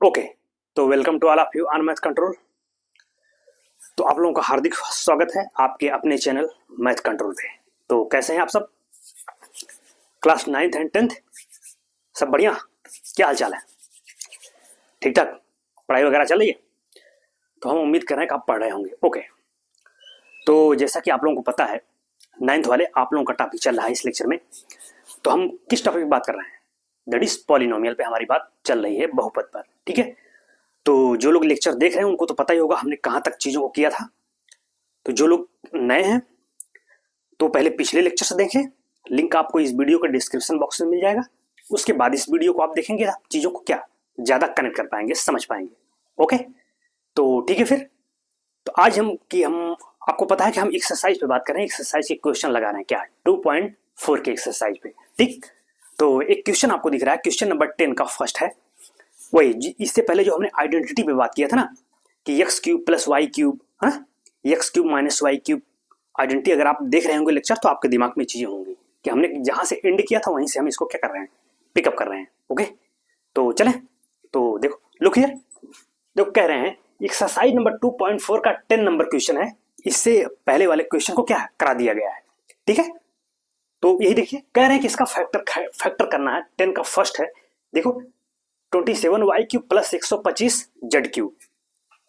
Okay, तो welcome to all of you on math control. तो आप लोगों का हार्दिक स्वागत है आपके अपने चैनल मैथ कंट्रोल पे। तो कैसे हैं आप सब? क्लास 9th एंड 10th सब बढ़िया? क्या हाल चाल है? ठीक ठाक पढ़ाई वगैरह चल रही है? तो हम उम्मीद कर रहे हैं कि आप पढ़ रहे होंगे। ओके, तो जैसा कि आप लोगों को पता है 9th वाले आप लोगों का टॉपिक चल रहा है इस लेक्चर में। तो हम किस टॉपिक पे बात कर रहे हैं? दैट इज पॉलिनोमियल पे हमारी बात चल रही है, बहुपद पर। ठीक है, तो जो लोग लेक्चर देख रहे हैं उनको तो पता ही होगा हमने कहाँ तक चीज़ों को किया था। तो जो लोग नए हैं तो पहले पिछले लेक्चर से देखें, लिंक आपको इस वीडियो के डिस्क्रिप्शन बॉक्स में मिल जाएगा। उसके बाद इस वीडियो को आप देखेंगे, आप चीज़ों को क्या ज़्यादा कनेक्ट कर पाएंगे, समझ पाएंगे। ओके, तो ठीक है फिर। तो आज हम आपको पता है कि हम एक्सरसाइज पे बात कर रहे हैं, एक्सरसाइज के क्वेश्चन लगा रहे हैं क्या 2.4 के एक्सरसाइज पे। ठीक, तो एक क्वेश्चन आपको दिख रहा है, क्वेश्चन नंबर 10 का फर्स्ट है वही। इससे पहले जो हमने आइडेंटिटी पे बात किया था ना कि x cube plus Y cube, हाँ, X cube minus Y cube identity, अगर आप देख रहे होंगे लेक्चर तो आपके दिमाग में चीजें होंगी कि हमने जहां से एंड किया था वहीं से हम इसको क्या कर रहे हैं, पिकअप कर रहे हैं। ओके, तो चलें, तो देखो लुक हियर, देखो कह रहे हैं एक्सरसाइज नंबर 2.4 का 10 नंबर क्वेश्चन है। इससे पहले वाले क्वेश्चन को क्या करा दिया गया है। ठीक है, तो यही देखिए, कह रहे हैं कि इसका फैक्टर करना है। 10 का फर्स्ट है, देखो 27y cube plus 125 Z cube.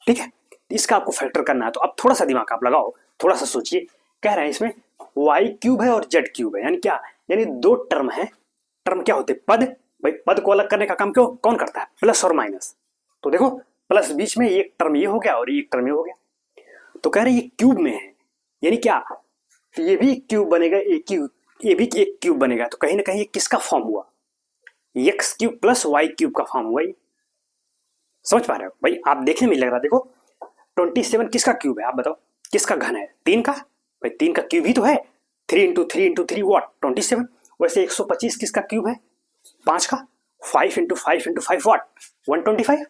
ठीक है, इसका आपको फैक्टर करना है। तो अब थोड़ा सा दिमाग आप लगाओ, थोड़ा सा सोचिए। कह रहे हैं इसमें y क्यूब है और जेड क्यूब है, यानी क्या, यानी दो टर्म है। टर्म क्या होते हैं? पद। भाई पद को अलग करने का काम कौन करता है? प्लस और माइनस। तो देखो प्लस बीच में एक टर्म ये हो गया और एक टर्म ये हो गया। तो कह रहे हैं ये क्यूब में है, यानी क्या, ये भी क्यूब बनेगा, ये भी एक क्यूब बनेगा। तो कहीं ना कहीं ये किसका फॉर्म हुआ? X cube plus Y cube का फॉर्म हुआ। समझ पा रहे हो भाई? आप देखने में लग रहा, देखो 27 किसका क्यूब है? आप बताओ किसका घन है? 3 का। भाई 3 का क्यूब ही तो है, 3 into three into three what 27। वैसे 125 किसका क्यूब है? 5 का। 5 into five into five what 125।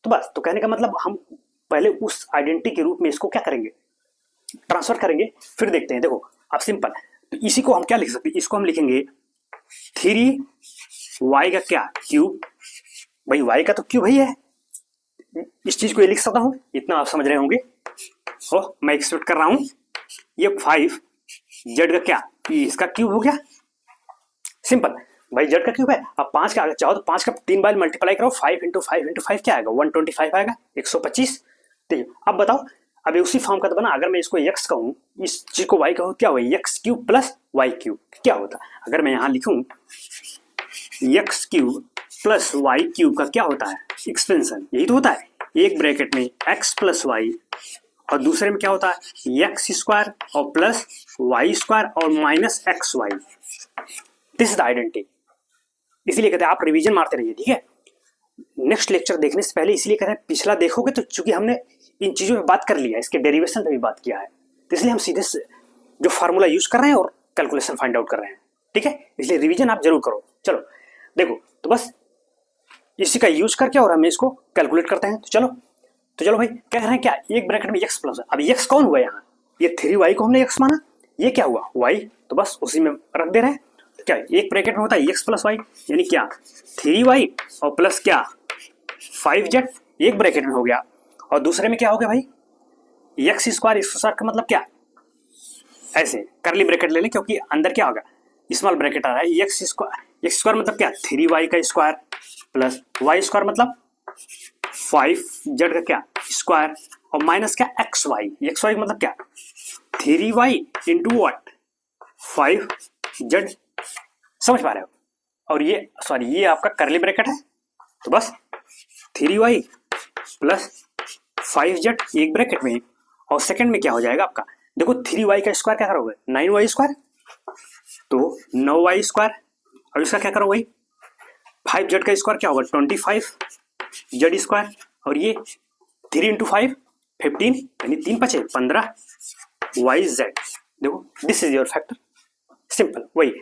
तो बस, तो कहने का मतलब हम पहले उस आइडेंटिटी के रूप में इसको क्या करेंगे, ट्रांसफर करेंगे, फिर देखते हैं। देखो अब सिंपल, तो इसी को हम क्या लिख सकते हैं? इसको हम लिखेंगे 3y का क्या क्यूब। भाई y का तो क्यूब ही है, इस चीज को ये लिख सकता हूं, इतना आप समझ रहे होंगे। मैं एक्सपेक्ट कर रहा हूं ये 5 जेड का क्या, ये इसका क्यूब हो गया। सिंपल, भाई जेड का क्यूब है। अब 5 का अगर चाहो तो 5 का 3 बार मल्टीप्लाई करो, 5 इंटू फाइव क्या आएगा? 125 आएगा, 125। ठीक है, अब बताओ, अब उसी फॉर्म का तो बना। अगर मैं इसको x कहूं, इस चीज को y कहूं, क्या हुआ? X cube plus Y cube क्या होता? अगर मैं यहां लिखूं x cube plus Y cube का क्या होता है? एक्सपेंशन, यही तो होता है। एक ब्रैकेट में x प्लस वाई और दूसरे में क्या होता है? एक्स स्क्वायर और प्लस वाई स्क्वायर और minus x y. This is the identity. इसीलिए कहते हैं आप रिवीजन मारते रहिए, ठीक है, नेक्स्ट लेक्चर देखने से पहले। इसलिए कहते हैं पिछला देखोगे तो चूंकि हमने इन चीजों पे बात कर लिया है, इसके डेरिवेशन पे भी बात किया है, तो इसलिए हम सीधे जो फार्मूला यूज कर रहे हैं और कैलकुलेशन फाइंड आउट कर रहे हैं। ठीक है, इसलिए रिवीजन आप जरूर करो। चलो देखो, तो बस इसी का यूज करके और हम इसको कैलकुलेट करते हैं। तो चलो भाई, कह रहे हैं क्या, एक ब्रैकेट में x प्लस, अब x कौन हुआ यहाँ? ये 3y को हमने x माना, ये क्या हुआ? y, तो बस उसी में रख दे रहे हैं। तो क्या एक ब्रैकेट में होता है x प्लस वाई, यानी क्या 3y और प्लस क्या 5z, एक ब्रैकेट में हो गया। और दूसरे में क्या हो गया भाई? एक्स स्क्वायर का मतलब क्या, ऐसे करली ब्रैकेट ले लें क्योंकि अंदर क्या होगा, स्मॉल ब्रैकेट आ रहा है। एक्स स्क्वायर मतलब क्या 3y का स्क्वायर प्लस वाई स्क्वायर मतलब 5z का क्या स्क्वायर और माइनस क्या एक्स वाई मतलब क्या 3y इंटू वॉट 5z। समझ पा रहे हो? और ये सॉरी, ये आपका करली ब्रैकेट है। तो बस 3y प्लस 5z एक ब्रैकेट में, और सेकंड में क्या हो जाएगा आपका, देखो 3y का स्क्वायर क्या करोगे 9y स्क्वायर, तो 9y स्क्वायर, और इसका क्या करोगे 5z का स्क्वायर क्या होगा 25z स्क्वायर, और ये 3 इंटू 5 15, यानी 3 5 15 yz। देखो this is your factor. Simple, वही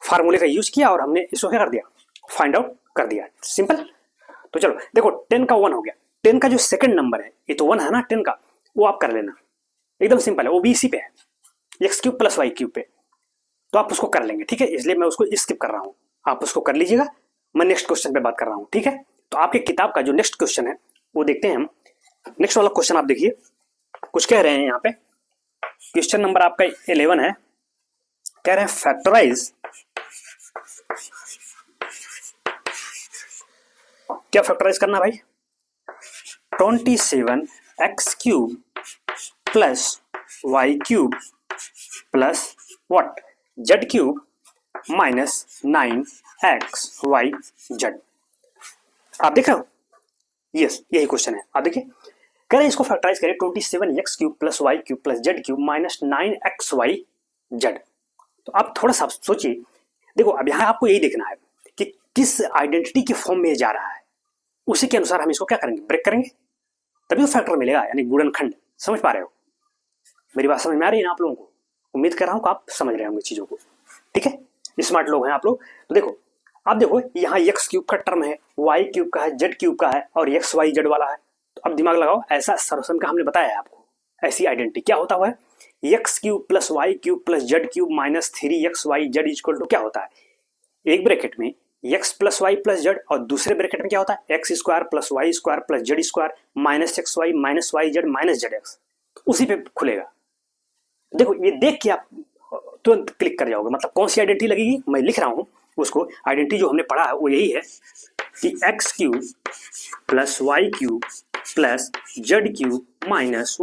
फार्मूले का यूज किया और हमने इसको क्या कर दिया, फाइंड आउट कर दिया। सिंपल। तो चलो देखो 10 का 1 हो गया। 10 का जो सेकंड नंबर है, ये तो 1 है ना 10 का, वो आप कर लेना, एकदम सिंपल है, वो भी इसी पे है, x cube plus Y cube पे, तो आप उसको कर लेंगे। ठीक है, इसलिए मैं उसको स्किप कर रहा हूं, आप उसको कर लीजिएगा, मैं नेक्स्ट क्वेश्चन पे बात कर रहा हूं। ठीक है, तो आपके किताब का जो नेक्स्ट क्वेश्चन है वो देखते हैं हम। नेक्स्ट वाला क्वेश्चन आप देखिए, कुछ कह रहे हैं यहाँ पे। क्वेश्चन नंबर आपका 11 है। कह रहे हैं फैक्टराइज, क्या फैक्टराइज करना भाई? 27x³ plus y³ plus what z³ minus 9xyz। आप देख रहे हो? यस, यही क्वेश्चन है। आप देखिए, कह रहे हैं इसको फैक्टराइज करें 27x³ plus y³ plus z³ minus 9xyz। तो आप थोड़ा सा सोचिए। देखो, अब यहाँ आपको यही देखना है कि किस आइडेंटिटी के फॉर्म में जा रहा है, उसी के अनुसार हम इसको क्या करेंगे, ब्रेक करेंगे, तभी तो फैक्टर मिलेगा, यानी गुणनखंड। समझ पा रहे हो? मेरी बात समझ में आ रही है ना आप लोगों को? उम्मीद कर रहा हूँ कि आप समझ रहे होंगे चीजों को। ठीक है, स्मार्ट लोग हैं आप लोग। तो देखो, आप देखो यहाँ x³ का टर्म है, y³ का है, z³ का है और xyz वाला है। तो अब दिमाग लगाओ, ऐसा सर्वसम का हमने बताया है आपको। ऐसी आइडेंटिटी क्या होता हुआ है, x³ plus y³ plus z³ minus 3xyz equal to क्या होता है, एक ब्रैकेट में x plus Y plus z और दूसरे ब्रैकेट में क्या होता है, x² plus y² plus z² minus xy minus yz minus zx। उसी पे खुलेगा। देखो, ये देख के आप तुरंत क्लिक कर जाओगे, मतलब कौन सी आइडेंटिटी लगेगी, मैं लिख रहा हूं उसको। आइडेंटिटी जो हमने पढ़ा है वो यही है कि x³ plus y³ plus z³ minus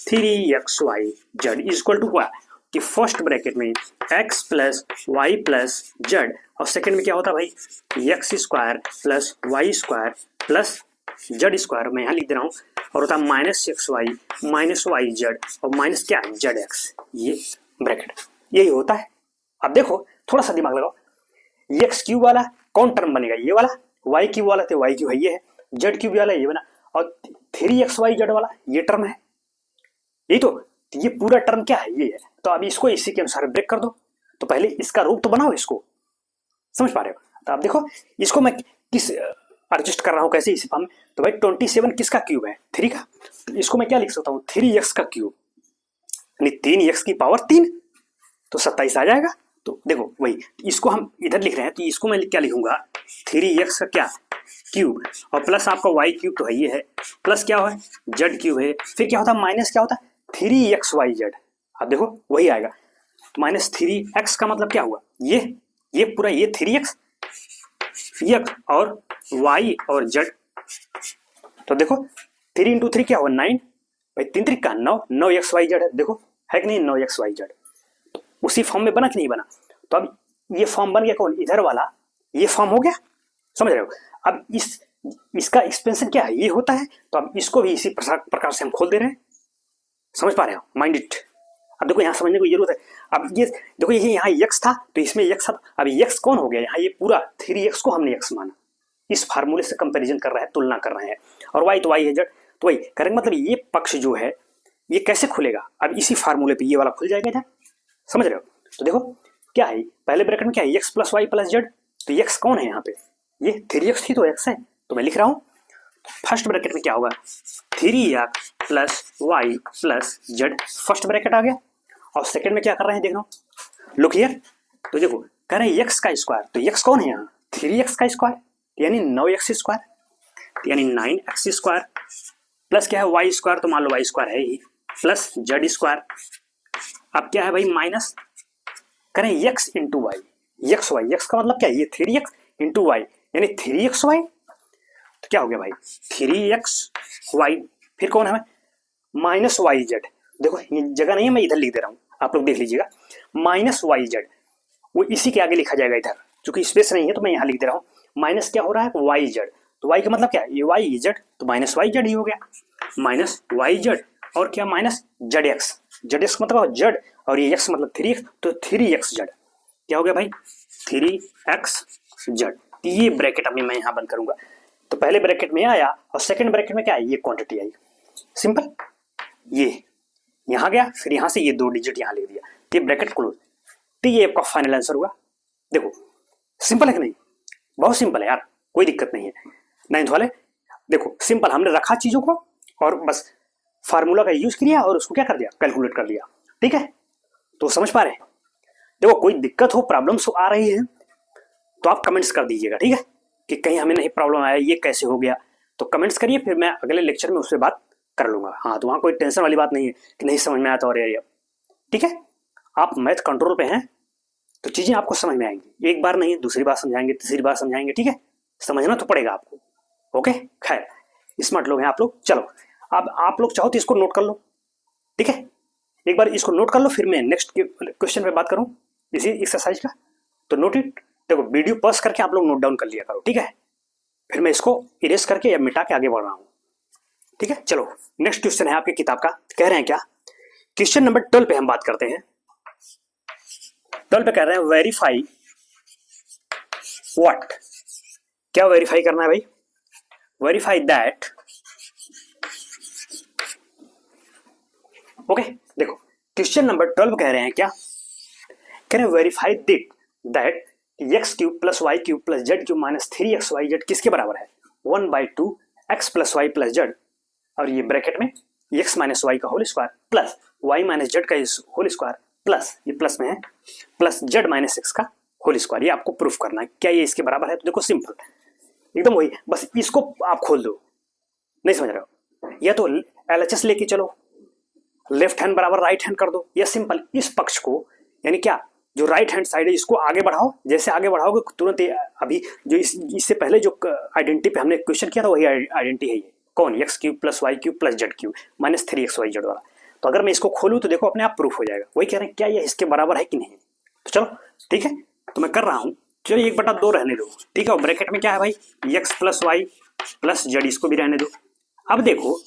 3xyz equal to क्या, कि फर्स्ट ब्रैकेट में x plus Y plus z और सेकेंड में क्या होता है भाई, x² plus y² plus z², मैं यहाँ लिख दे रहा हूँ, और होता है माइनस xy माइनस yz और माइनस क्या zx। ये ब्रैकेट यही होता है। अब देखो, थोड़ा सा दिमाग लगाओ, x³ वाला कौन टर्म बनेगा, ये वाला, y³ वाला तो y³ है, ये है, z³ वाला ये बना, और 3xyz वाला ये टर्म है, यही तो ये पूरा टर्म क्या है, ये है। तो अब इसको इसी के अनुसार ब्रेक कर दो। तो पहले इसका रूप तो बनाओ इसको। समझ पा रहे हो? तो आप देखो, इसको मैं किस एडजस्ट कर रहा हूं, कैसे, इसी फॉर्म में। तो भाई 27 किसका क्यूब है, 3 का। तो इसको मैं क्या लिख सकता हूँ, 3x का क्यूब, यानी 3x की पावर 3, तो 27 आ जाएगा। तो देखो वही, इसको हम इधर लिख रहे हैं, तो इसको मैं क्या लिखूंगा, 3x का क्या क्यूब और प्लस आपका y³ तो है, ये है, प्लस क्या है z³ है, फिर क्या होता है माइनस क्या होता है 3xyz। अब देखो वही आएगा। तो माइनस 3x का मतलब क्या हुआ, ये पूरा ये 3x और y और z। तो देखो 3 इंटू 3 क्या हुआ 9, भाई 3 3 का 9, 9xyz है, देखो है कि नहीं 9xyz। तो उसी फॉर्म में बना कि नहीं बना। तो अब ये फॉर्म बन गया कौन, इधर वाला, ये फॉर्म हो गया। समझ रहे हो? अब इसका एक्सपेंशन क्या है, ये होता है। तो अब इसको भी इसी प्रकार से हम खोल दे रहे हैं। समझ पा रहे हो, माइंड इट। अब देखो यहाँ समझने की जरूरत है। अब ये देखो, ये यहाँ x था तो इसमें x था, अब x कौन हो गया, यहाँ ये पूरा 3x को हमने x माना, इस फार्मूले से कंपैरिजन कर रहे हैं, तुलना कर रहे हैं। और y तो y है, z तो वही करेंगे, मतलब ये पक्ष जो है ये कैसे खुलेगा, अब इसी फार्मूले पे ये वाला खुल जाएगा इधर। समझ रहे हो? तो देखो क्या है, पहले ब्रैकेट में क्या है, x plus Y plus z. तो x कौन है यहाँ पे, ये 3x थी तो x है, तो मैं लिख रहा हूँ। फर्स्ट ब्रैकेट में क्या होगा, 3x plus Y plus Z, first bracket आ गया। और सेकंड में क्या कर रहे हैं, देखो लुक हियर। तो देखो कह रहे हैं x का स्क्वायर, तो x कौन है यहाँ, 3x का स्क्वायर यानी 9x², यानी 9x² प्लस क्या है y² तो मान लो y² है ही, प्लस z²। अब क्या है भाई माइनस, करें x इंटू वाई, x का मतलब क्या है, ये 3x इंटू वाई यानी 3xy। तो क्या हो गया भाई 3xy, फिर कौन है माइनस yz। देखो ये जगह नहीं है, मैं इधर लिख दे रहा हूँ, आप लोग देख लीजिएगा, माइनस yz वो इसी के आगे लिखा जाएगा इधर, क्योंकि स्पेस नहीं है तो मैं यहाँ लिख दे रहा हूँ। माइनस क्या हो रहा है yz, तो y का मतलब क्या है, ये yz तो माइनस yz ही हो गया, माइनस yz और क्या माइनस zx, zx मतलब z और ये x मतलब 3x, तो 3xz क्या हो गया भाई 3xz। ये ब्रैकेट अभी मैं यहाँ बंद करूंगा। तो पहले ब्रैकेट में आया और सेकंड ब्रैकेट में क्या है, ये क्वांटिटी आई, सिंपल। ये यहाँ गया, फिर यहाँ से ये 2 डिजिट यहाँ लिख दिया, ये ब्रैकेट क्लोज। तो ये आपका फाइनल आंसर हुआ। देखो सिंपल है कि नहीं, बहुत सिंपल है यार, कोई दिक्कत नहीं है। 9th वाले देखो सिंपल, हमने रखा चीजों को और बस फार्मूला का यूज किया और उसको क्या कर दिया, कैलकुलेट कर दिया। ठीक है, तो समझ पा रहे हैं। देखो कोई दिक्कत हो, प्रॉब्लम्स आ रही है तो आप कमेंट्स कर दीजिएगा, ठीक है। कि कहीं हमें नहीं प्रॉब्लम आया, ये कैसे हो गया, तो कमेंट्स करिए, फिर मैं अगले लेक्चर में उससे बात कर लूंगा। हाँ, तो वहाँ कोई टेंशन वाली बात नहीं है कि नहीं समझ में आया तो, और ये ठीक है। आप मैथ कंट्रोल पे हैं तो चीजें आपको समझ में आएंगी, एक बार नहीं दूसरी बार समझाएंगे, तीसरी बार समझाएंगे, ठीक है। समझना तो पड़ेगा आपको। ओके, खैर स्मार्ट लोग हैं आप लोग। चलो अब आप लोग चाहो तो इसको नोट कर लो, ठीक है। एक बार इसको नोट कर लो, फिर मैं नेक्स्ट क्वेश्चन पे बात करूं इसी एक्सरसाइज का। तो नोट इट, देखो वीडियो पॉज करके आप लोग नोट डाउन कर लिया करो, ठीक है। फिर मैं इसको इरेज करके या मिटा के आगे बढ़ रहा हूं, ठीक है। चलो नेक्स्ट क्वेश्चन है आपकी किताब का, कह रहे हैं क्या, क्वेश्चन नंबर 12 पे हम बात करते हैं। 12 पे कह रहे हैं वेरीफाई व्हाट, क्या वेरीफाई करना है भाई, वेरीफाई दैट। ओके, देखो क्वेश्चन नंबर 12 कह रहे हैं क्या, कह रहे हैं verify that x cube plus Y cube plus z cube minus 3xyz किसके बराबर है, 1/2 x plus Y plus z, और ये ब्रैकेट में x माइनस वाई का whole square plus y minus z का होल स्क्वायर प्लस, ये प्लस में है, प्लस जेड माइनस एक्स का होल स्क्वायर। ये आपको प्रूफ करना है, क्या ये इसके बराबर है। तो देखो सिंपल एकदम वही, बस इसको आप खोल दो, नहीं समझ रहे हो, या तो LHS लेके चलो, लेफ्ट हैंड बराबर राइट हैंड कर दो, या सिंपल इस पक्ष को यानी क्या जो राइट हैंड साइड है इसको आगे बढ़ाओ, जैसे आगे बढ़ाओगे तुरंत अभी जो इससे पहले जो आइडेंटिटी पे हमने क्वेश्चन किया था वही आइडेंटिटी है ये, कौन, x cube plus Y cube plus z cube minus 3xyz वाला। तो अगर मैं इसको खोलूँ तो देखो अपने आप प्रूफ हो जाएगा। वही कह रहे हैं क्या ये इसके बराबर है कि नहीं। तो चलो ठीक है, तो मैं कर रहा हूँ, चलो 1/2 रहने दो, ठीक है। और ब्रैकेट में क्या है भाई, x plus Y plus z, इसको भी रहने दो। अब देखो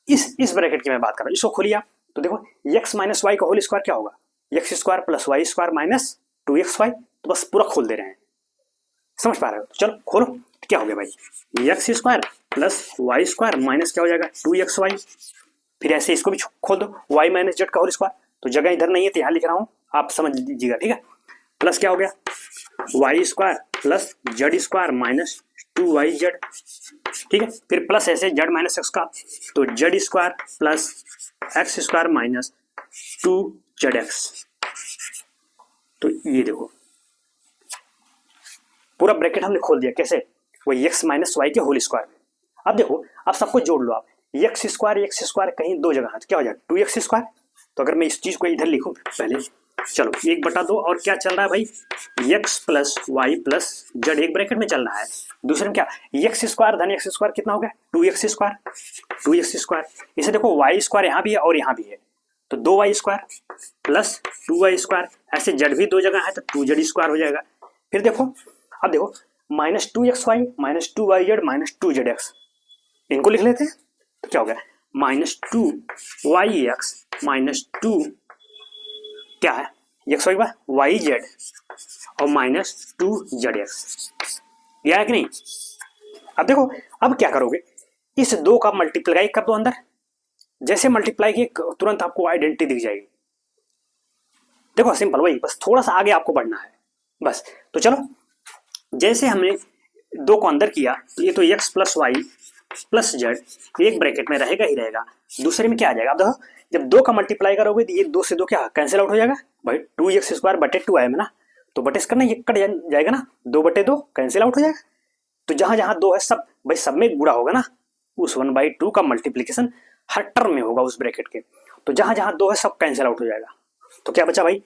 इस ब्रैकेट की मैं बात कर रहा हूँ, इसको खोलिए आप, तो देखो एक्स माइनस वाई का होल स्क्वायर क्या होगा, x square plus y square minus 2xy, तो बस पूरा खोल दे रहे हैं, समझ पा रहे हो। तो चलो खोलो, क्या हो गया भाई, x square plus y square minus क्या हो जाएगा 2xy, फिर ऐसे इसको भी खोल दो, y माइनस जेड का होल स्क्वायर, तो जगह इधर नहीं है तो यहाँ लिख रहा हूँ, आप समझ लीजिएगा, ठीक है। प्लस क्या हो गया, y square plus z square minus 2yz, ठीक है। फिर प्लस ऐसे जेड माइनस एक्स का, तो Z square plus x square minus 2zx। तो ये देखो पूरा ब्रैकेट हमने खोल दिया, कैसे, वो एक्स माइनस वाई के होल स्क्वायर में। अब देखो अब सबको जोड़ लो आप, एक्स स्क्वायर कहीं दो जगह है तो क्या हो जाएगा 2x स्क्वायर। तो अगर मैं इस चीज को इधर लिखूं पहले, चलो 1/2, और क्या चल रहा है भाई, x plus Y plus z एक ब्रैकेट में चल रहा है, दूसरे में क्या, एक्स स्क्वायर धन एक्स स्क्वायर कितना हो गया 2x स्क्वायर। इसे देखो वाई स्क्वायर यहाँ भी है और यहाँ भी है, तो 2y square plus 2y square, ऐसे जेड भी दो जगह है तो 2z स्क्वायर हो जाएगा। फिर देखो अब देखो minus 2xy minus 2yz minus 2zx, इनको लिख लेते हैं तो क्या हो गया माइनस 2yx माइनस 2 क्या है एक्स वाई वाई जेड और माइनस 2zx, यह है कि नहीं। अब देखो अब क्या करोगे, इस दो का मल्टीप्लाई कर दो अंदर, जैसे मल्टीप्लाई की तुरंत आपको आइडेंटिटी दिख जाएगी। देखो सिंपल वही, बस थोड़ा सा आगे आपको बढ़ना है बस। तो चलो जैसे हमने दो को अंदर किया तो ये तो x plus Y plus z एक ब्रैकेट में रहेगा ही रहेगा, दूसरे में क्या आ जाएगा, अब देखो जब दो का मल्टीप्लाई करोगे तो ये 2 से 2 क्या कैंसिल आउट हो जाएगा भाई, 2x स्क्वायर बटे 2 में ना, तो बटे करना ये कट जाएगा ना, 2/2 कैंसिल आउट हो जाएगा। तो जहां जहां 2 है सब भाई सब में गुणा होगा ना, उस 1/2 का मल्टीप्लीकेशन हर टर्म में होगा उस ब्रैकेट के, तो जहां जहां 2 है सब कैंसिल आउट हो जाएगा। तो क्या बचा भाई,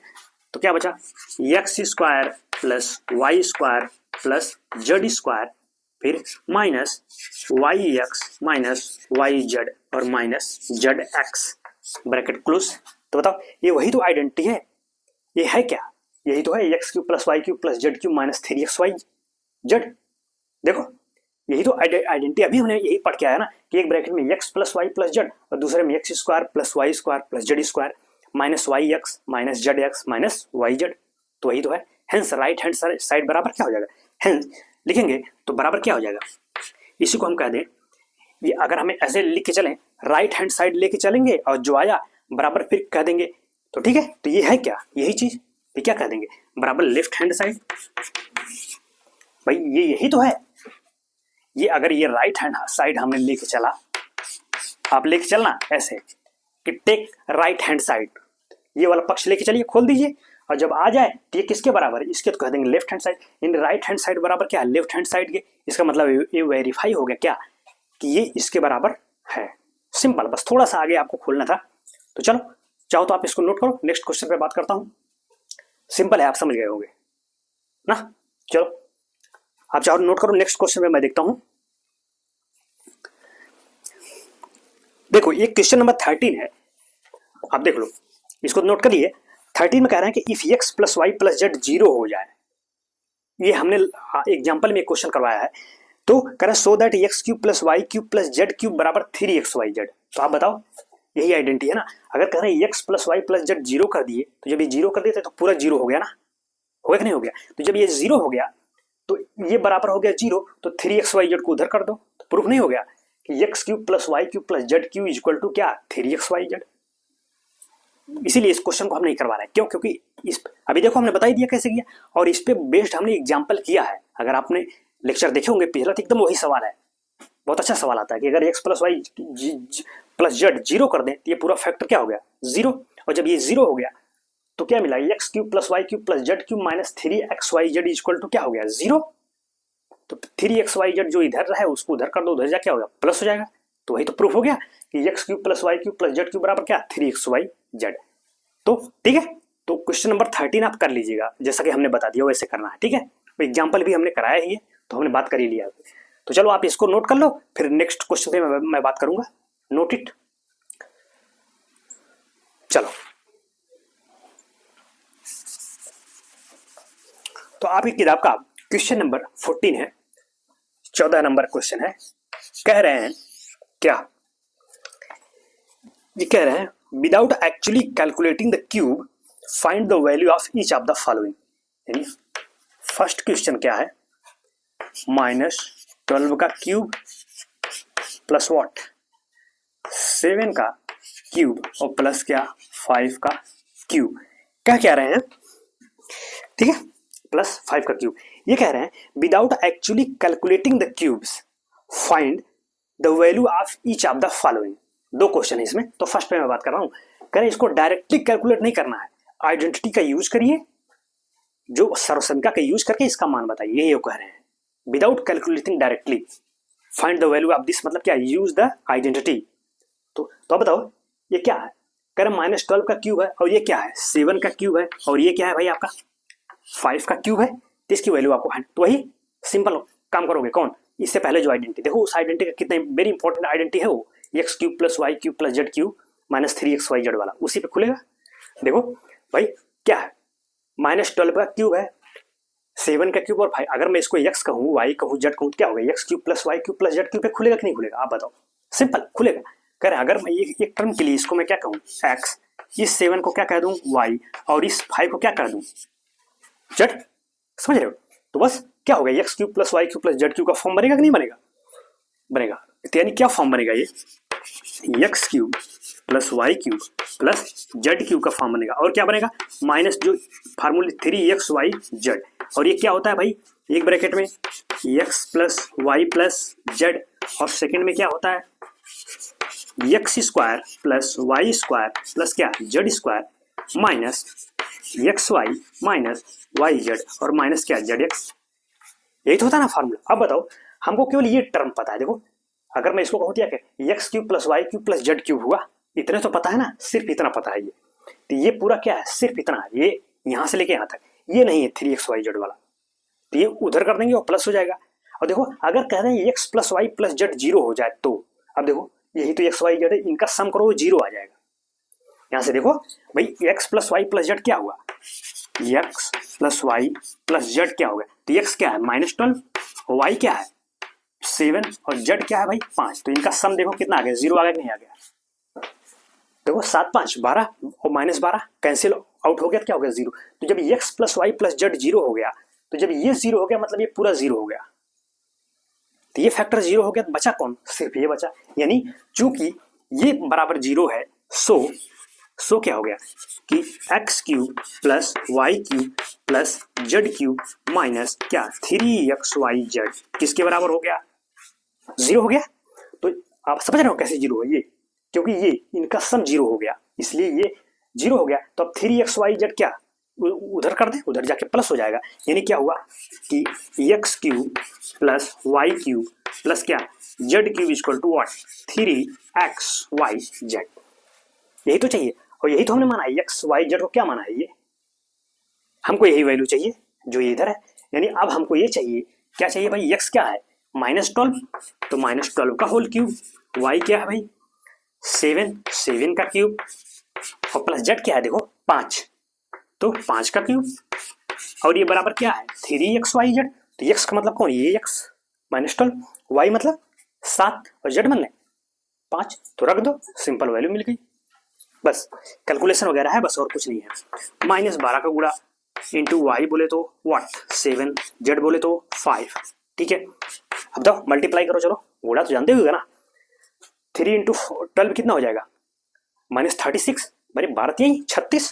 तो क्या बचा x square plus y square plus z square, फिर minus y x minus y z और minus z x, bracket close. तो बताओ ये वही तो आइडेंटिटी है, ये है क्या, यही तो है x cube plus Y cube plus z cube minus 3xy z. देखो यही तो आइडेंटिटी, अभी हमने यही पढ़ के आया ना कि एक ब्रैकेट में x plus Y plus z और दूसरे में x square plus y square plus z square minus y x minus z x minus y z, तो वही तो है। हेंस राइट हैंड साइड बराबर क्या हो जाएगा, हेंस लिखेंगे तो बराबर क्या हो जाएगा, इसी को हम कह दें, ये अगर हमें ऐसे लिख के चलें राइट हैंड साइड लेके चलेंगे और जो आया बराबर फिर कह देंगे, तो ठीक है। तो ये है क्या, यही चीज, ये क्या कह देंगे बराबर लेफ्ट हैंड साइड, भाई ये यही तो है। ये अगर ये राइट हैंड साइड हमने लेके चला, आप लेके चलना ऐसे कि टेक राइट हैंड साइड, ये वाला पक्ष लेके चलिए, खोल दीजिए और जब आ जाए तो ये किसके बराबर है, इसके तो कह देंगे left hand side, in right hand side बराबर क्या है, लेफ्ट हैंड साइड के। इसका मतलब ये वेरीफाई हो गया क्या कि ये इसके बराबर है। सिंपल, बस थोड़ा सा आगे आपको खोलना था। तो चलो, चाहो तो आप इसको नोट करो, नेक्स्ट क्वेश्चन पे बात करता हूं। सिंपल है, आप समझ गए होंगे ना। चलो आप चाहो नोट करो, नेक्स्ट क्वेश्चन में मैं देखता हूं। देखो ये क्वेश्चन नंबर 13 है, आप देख लो, इसको नोट करिए। 13 में कह रहे हैं कि if x plus Y plus z 0 हो जाए, ये हमने एग्जाम्पल में क्वेश्चन करवाया है। तो कह रहे हैं so that x cube plus Y cube plus z cube बराबर 3xyz। तो आप बताओ, यही आइडेंटिटी है ना। अगर कह रहे हैं x plus Y plus z 0 कर दिए, तो जब ये 0 कर दिए तो पूरा 0 हो गया ना, हो गया कि नहीं हो गया। तो जब ये 0 हो गया तो ये बराबर हो गया 0, तो 3xyz को उधर कर दो, तो प्रूफ नहीं हो गया कि x cube plus Y cube plus z cube equal to क्या, 3xyz। इसीलिए इस क्वेश्चन को हम नहीं करवा रहे हैं। क्यों? क्योंकि इस अभी देखो हमने बता ही दिया कैसे किया, और इस पे बेस्ड हमने एग्जाम्पल किया है। अगर आपने लेक्चर देखे होंगे पिछला, तो एकदम वही सवाल है, बहुत अच्छा सवाल आता है कि अगर x plus Y plus z 0 कर दें तो ये पूरा फैक्टर क्या हो गया, 0। और जब ये 0 हो गया तो क्या मिला, x cube plus Y cube plus z cube minus 3xyz equal to क्या हो गया, 0। तो 3xyz जो इधर है उसको उधर कर दो, उधर जा क्या होगा, प्लस हो जाएगा। तो वही तो प्रूफ हो गया कि x cube plus Y cube plus z cube बराबर क्या, 3xyz। तो ठीक है, तो क्वेश्चन नंबर 13 आप कर लीजिएगा, जैसा कि हमने बता दिया वैसे करना है, ठीक है। एग्जाम्पल भी हमने कराया ही है, तो हमने बात कर ही लिया। तो चलो आप इसको नोट कर लो, फिर नेक्स्ट क्वेश्चन पे मैं बात करूंगा। Note it. चलो तो आपकी किताब का क्वेश्चन नंबर 14 है, 14 नंबर क्वेश्चन है। कह रहे हैं क्या, ये कह रहे हैं without actually calculating the cube find the value of each of the following. यानी फर्स्ट क्वेश्चन क्या है, -12 का क्यूब प्लस व्हाट, 7 का क्यूब और प्लस क्या, 5 का क्यूब। क्या कह रहे हैं, ठीक है, प्लस 5 का क्यूब। ये कह रहे हैं without actually calculating the cubes find the value of each of the following. दो क्वेश्चन है इसमें, तो फर्स्ट पे मैं बात कर रहा हूं। कह रहे हैं इसको डायरेक्टली कैलकुलेट नहीं करना है, आइडेंटिटी का यूज करिए, जो सर्वसंख्या का यूज करके इसका मान बताइए, ये कह रहे हैं। Without calculating directly find the value of this, मतलब क्या, यूज द आइडेंटिटी। तो अब बताओ ये क्या है, कह रहे -12 का क्यूब है, और ये क्या है, 7 का क्यूब है, और ये क्या है भाई आपका 5 का क्यूब है। तो इसकी वैल्यू आपको है, तो वही सिंपल काम करोगे। कौन, इससे पहले जो आइडेंटिटी, देखो उस आइडेंटिटी का कितना वेरी इंपॉर्टेंट आइडेंटिटी है वो, x cube plus Y cube plus z cube minus 3xyz वाला, उसी पे खुलेगा। देखो भाई क्या है, -12 का क्यूब है, 7 का क्यूब और 5। अगर मैं इसको x कहूँ, y कहूँ, z कहूँ, क्या होगा, x cube plus Y cube plus z cube पे खुलेगा कि नहीं खुलेगा, आप बताओ। सिंपल खुलेगा। कह रहे अगर मैं एक टर्म के लिए इसको मैं क्या कहूँ, x, इस 7 को क्या कह दूं y, और इस 5 को क्या कर दूं z। समझ रहे हो। तो बस क्या होगा, x cube plus Y cube plus z cube का फॉर्म बनेगा कि नहीं बनेगा, बनेगा। तो यानी क्या फॉर्म बनेगा, ये x cube plus Y cube plus z cube का फॉर्म बनेगा। और क्या बनेगा, माइनस जो फार्मूले 3xyz, और ये क्या होता है भाई, एक ब्रैकेट में x plus Y plus z, और सेकेंड में क्या होता है x square plus y square plus क्या, z square minus x y minus y z, और माइनस क्या, जेड एक्स। यही तो होता है ना फार्मूला। अब बताओ, हमको केवल ये टर्म पता है। देखो अगर मैं इसको कहूँ क्या, x cube plus Y cube plus z cube हुआ, इतने तो पता है ना, सिर्फ इतना पता है। ये तो ये पूरा क्या है, सिर्फ इतना है, ये यहाँ से लेके यहाँ तक, ये नहीं है 3xyz वाला। तो ये उधर कर देंगे और प्लस हो जाएगा। और देखो अगर कह रहे हैं x plus Y plus z 0 हो जाए, तो अब देखो यही तो एक्स वाई जेड है, इनका सम करो 0 आ जाएगा। यहाँ से देखो भाई x plus Y plus z क्या हुआ, x plus Y plus z क्या हो गया, तो एक्स क्या है -12, वाई क्या है 7, और जेड क्या है भाई 5। तो इनका सम देखो कितना आ गया, 0 आ गया कि नहीं आ गया। देखो 7 5 12 और -12 कैंसिल आउट हो गया, क्या हो गया 0। तो जब x plus Y plus z 0 हो गया, तो जब ये 0 हो गया मतलब ये पूरा 0 हो गया। तो ये फैक्टर 0 हो गया, तो बचा कौन, सिर्फ ये बचा। यानी चूंकि ये बराबर 0 है, सो क्या हो गया कि x cube plus Y cube plus z cube minus क्या 3xyz किसके बराबर हो गया, 0 हो गया। तो आप समझ रहे हो कैसे 0 है ये, क्योंकि ये इनका सम 0 हो गया, इसलिए ये 0 हो गया। तो अब 3xyz क्या, उधर कर दे, उधर जाके प्लस हो जाएगा। यानी क्या हुआ कि x cube plus Y cube plus क्या z cube equal to what 3xyz। यही तो चाहिए और यही तो हमने माना है। एक्स वाई जेड को क्या माना है, ये हमको यही वैल्यू चाहिए जो ये इधर है। यानी अब हमको ये चाहिए, क्या चाहिए भाई, एक्स क्या है -12, तो -12 का होल क्यूब, वाई क्या है भाई 7 का क्यूब और प्लस जेड क्या है देखो 5, तो 5 का क्यूब और ये बराबर क्या है 3xyz। तो एक्स का मतलब कौन, ये एक्स -12, वाई मतलब 7 और जेड मतलब 5, तो रख दो, सिंपल वैल्यू मिल गई। बस कैलकुलेशन वगैरह है बस, और कुछ नहीं है। -12 का गुणा इंटू वाई बोले तो व्हाट 7, जेड बोले तो 5, ठीक है। अब तो मल्टीप्लाई करो, चलो गुणा तो जानते होगा ना, 3 इंटू 12 कितना हो जाएगा -36, मेरे भारत यही 36,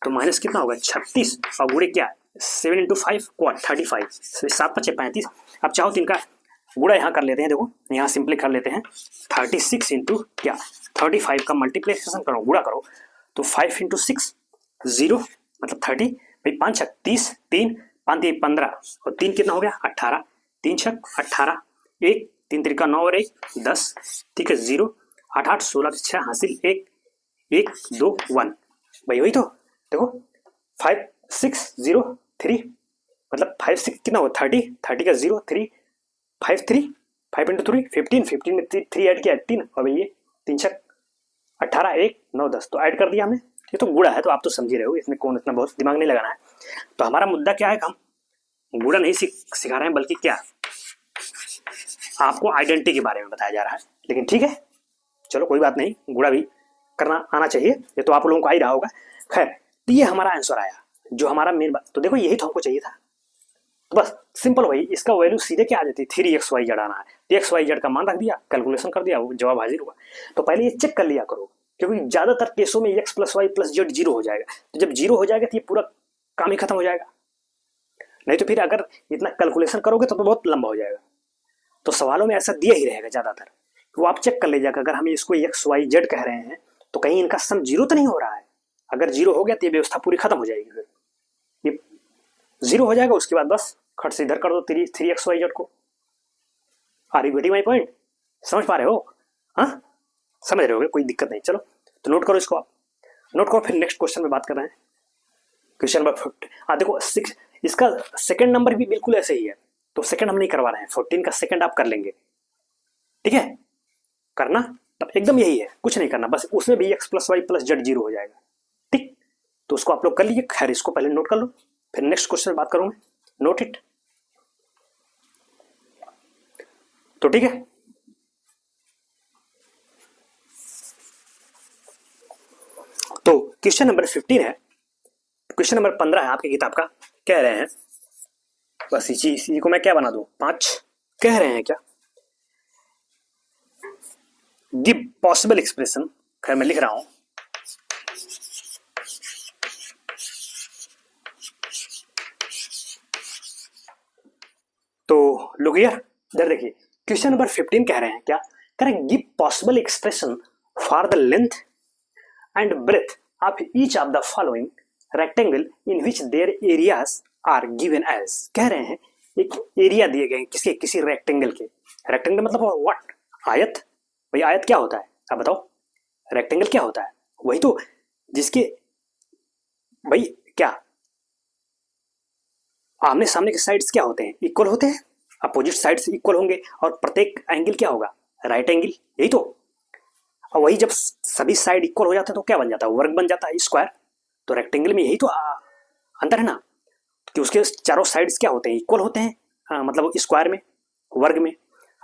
तो माइनस कितना होगा 36 और गुणे क्या 7 इंटू 5 को 35, 7×5 = 35। अब चाहो तो इनका गुणा यहाँ कर लेते हैं, देखो यहाँ सिंपली कर लेते हैं 36 इंटू क्या 35 का मल्टीप्लिकेशन करो, गुणा करो तो 5 इंटू 6 0 मतलब 30 भाई 5 6 30, 3 5 3 15 और 3 कितना हो गया 18, 3 6 18, 1 3 3 का 9 और 1 10, ठीक है 0 8 8 16 6 हासिल 1 1 2 1 भाई वही तो देखो 5 6 0 3 मतलब 5 6 कितना हो 30, 30 का 0 3 5 3 5 इंटू 3 15, 15 में 3 ऐड किया 18 और भाई ये 3 6 18 1 9 10 तो ऐड कर दिया हमने। ये तो गुणा है तो आप तो समझ ही रहे हो, इसमें कौन इतना बहुत दिमाग नहीं लगाना है। तो हमारा मुद्दा क्या है, हम गुणा नहीं सिखा रहे हैं बल्कि क्या आपको आइडेंटिटी के बारे में बताया जा रहा है। लेकिन ठीक है चलो कोई बात नहीं, गुणा भी करना आना चाहिए, ये तो आप लोगों को आ ही रहा होगा। खैर तो ये हमारा आंसर आया जो हमारा मेन बात, तो देखो यही तो हमको चाहिए था। तो बस सिंपल वही, इसका वैल्यू सीधे क्या आ जाती है 3xyz आना है, तो xyz का मान रख दिया, कैलकुलेशन कर दिया, वो जवाब हाजिर हुआ। तो पहले ये चेक कर लिया करो क्योंकि ज्यादातर केसों में x + y + z 0 हो जाएगा, तो जब 0 हो जाएगा तो ये पूरा काम ही खत्म हो जाएगा। नहीं तो फिर अगर इतना कैलकुलेशन करोगे तो बहुत लंबा हो जाएगा। तो सवालों में ऐसा दिया ही रहेगा ज्यादातर, तो आप चेक कर लीजिएगा अगर हम इसको x y z कह रहे हैं तो कहीं इनका सम 0 तो नहीं हो रहा है। अगर 0 हो गया तो ये व्यवस्था पूरी खत्म हो जाएगी, फिर ये 0 हो जाएगा, उसके बाद बस खट से इधर कर दो 3xyz को। Are you getting my point, समझ पा रहे हो, हाँ समझ रहे होगे, कोई दिक्कत नहीं। चलो तो नोट करो इसको, आप नोट करो, फिर नेक्स्ट क्वेश्चन में बात कर रहे हैं। क्वेश्चन नंबर 50, हाँ देखो 6 इसका सेकंड नंबर भी बिल्कुल ऐसे ही है, तो सेकंड हम नहीं करवा रहे हैं, 14 का सेकंड आप कर लेंगे, ठीक है करना तब एकदम यही है, कुछ नहीं करना, बस उसमें भी x + y + z 0 हो जाएगा, ठीक। तो उसको आप लोग कर लीजिए, खैर इसको पहले नोट कर लो, फिर नेक्स्ट क्वेश्चन में बात करूंगा, नोट इट। तो ठीक है तो क्वेश्चन नंबर 15 है, क्वेश्चन नंबर 15 है आपकी किताब का। कह रहे हैं बस इसी को मैं क्या बना दूं 5, कह रहे हैं क्या गिव पॉसिबल एक्सप्रेशन, खैर मैं लिख रहा हूं तो लोग यार इधर देखिए, क्वेश्चन नंबर 15 कह रहे हैं क्या, कह रहे हैं give possible expression for the length and breadth of each of the following rectangle in which their areas are given as. कह रहे हैं एक एरिया दिए गए किसके, किसी रेक्टेंगल के, रेक्टेंगल मतलब व्हाट आयत, भाई आयत क्या होता है आप बताओ, रेक्टेंगल क्या होता है, वही तो जिसके भाई क्या आमने सामने के साइड्स क्या होते हैं इक्वल होते हैं, अपोजिट साइड्स इक्वल होंगे और प्रत्येक एंगल क्या होगा राइट एंगल, यही तो। और वही जब सभी साइड इक्वल हो जाते हैं तो क्या बन जाता है वर्ग बन जाता है स्क्वायर। तो रेक्टेंगल में यही तो अंतर है ना कि उसके चारों साइड्स क्या होते हैं इक्वल होते हैं, मतलब स्क्वायर में वर्ग में,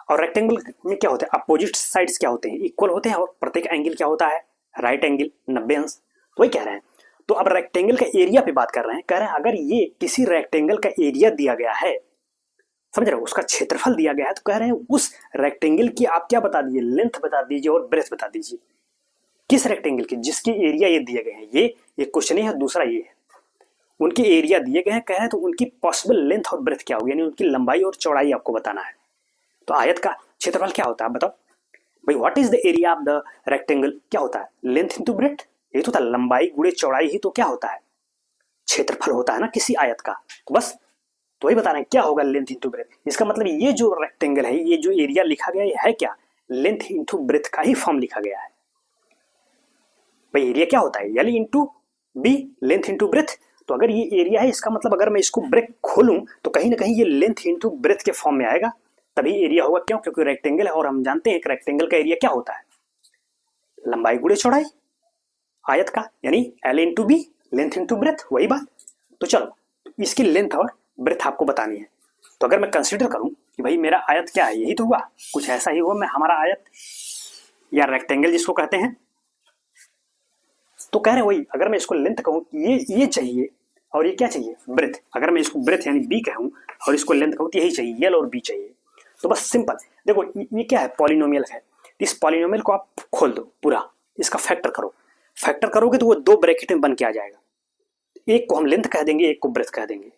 और रेक्टेंगल में क्या होता है अपोजिट साइड्स क्या होते हैं इक्वल होते हैं और प्रत्येक एंगल क्या होता है राइट एंगल 90 अंश। तो वही कह रहे हैं। तो अब रेक्टेंगल का एरिया पे बात कर रहे हैं, कह रहे हैं अगर ये किसी रेक्टेंगल का एरिया दिया गया है, समझ रहे हो, उसका क्षेत्रफल दिया गया है, तो कह रहे हैं उस रेक्टेंगल की आप क्या बता दीजिए लेंथ बता दीजिए और ब्रेथ बता दीजिए, किस रेक्टेंगल की जिसके एरिया ये दिए गए हैं, ये क्वेश्चन है, दूसरा ये है उनके एरिया दिए गए हैं, कह रहे हैं तो उनकी पॉसिबल लेंथ और ब्रेथ क्या होगी, यानी उनकी लंबाई और चौड़ाई आपको बताना है। तो आयत का क्षेत्रफल क्या होता है बताओ भाई, what is the area of the rectangle, क्या होता है लेंथ इंटू ब्रेथ, ये तो था लंबाई गुणे चौड़ाई ही तो क्या होता है क्षेत्रफल होता है ना किसी आयत का। तो बस तो वही बता रहे हैं क्या होगा लेंथ इंटू ब्रेथ। इसका मतलब ये जो रेक्टेंगल है, ये जो एरिया लिखा गया है क्या, लेंथ इंटू ब्रेथ का ही फॉर्म लिखा गया है। भाई एरिया क्या होता है, l into b, length into breadth. तो अगर ये एरिया है, इसका मतलब अगर मैं इसको ब्रेक खोलूं तो कहीं ना कहीं ये लेंथ इंटू ब्रेथ के फॉर्म में आएगा, तभी एरिया होगा। क्यों? क्योंकि रेक्टेंगल है और हम जानते हैं कि रेक्टेंगल का एरिया क्या होता है, लंबाई गुणे चौड़ाई आयत का, यानी l into b, length into breadth, वही बात। तो चलो इसकी लेंथ और ब्रेथ आपको बतानी है। तो अगर मैं कंसिडर करूं कि भाई मेरा आयत क्या है, यही तो हुआ, कुछ ऐसा ही हुआ, मैं हमारा आयत या रेक्टेंगल जिसको कहते हैं, तो कह रहे हैं वही, अगर मैं इसको लेंथ कहूं ये चाहिए और ये क्या चाहिए, ब्रेथ। अगर मैं इसको ब्रेथ यानी बी कहूं और इसको लेंथ कहूं तो यही चाहिए, एल और बी चाहिए। तो बस सिंपल देखो, ये क्या है, पॉलिनोमियल है। इस पॉलिनोमियल को आप खोल दो पूरा, इसका फैक्टर करो, फैक्टर करोगे तो वो दो ब्रैकेट में बन के आ जाएगा। एक को हम लेंथ कह देंगे, एक को ब्रेथ कह देंगे।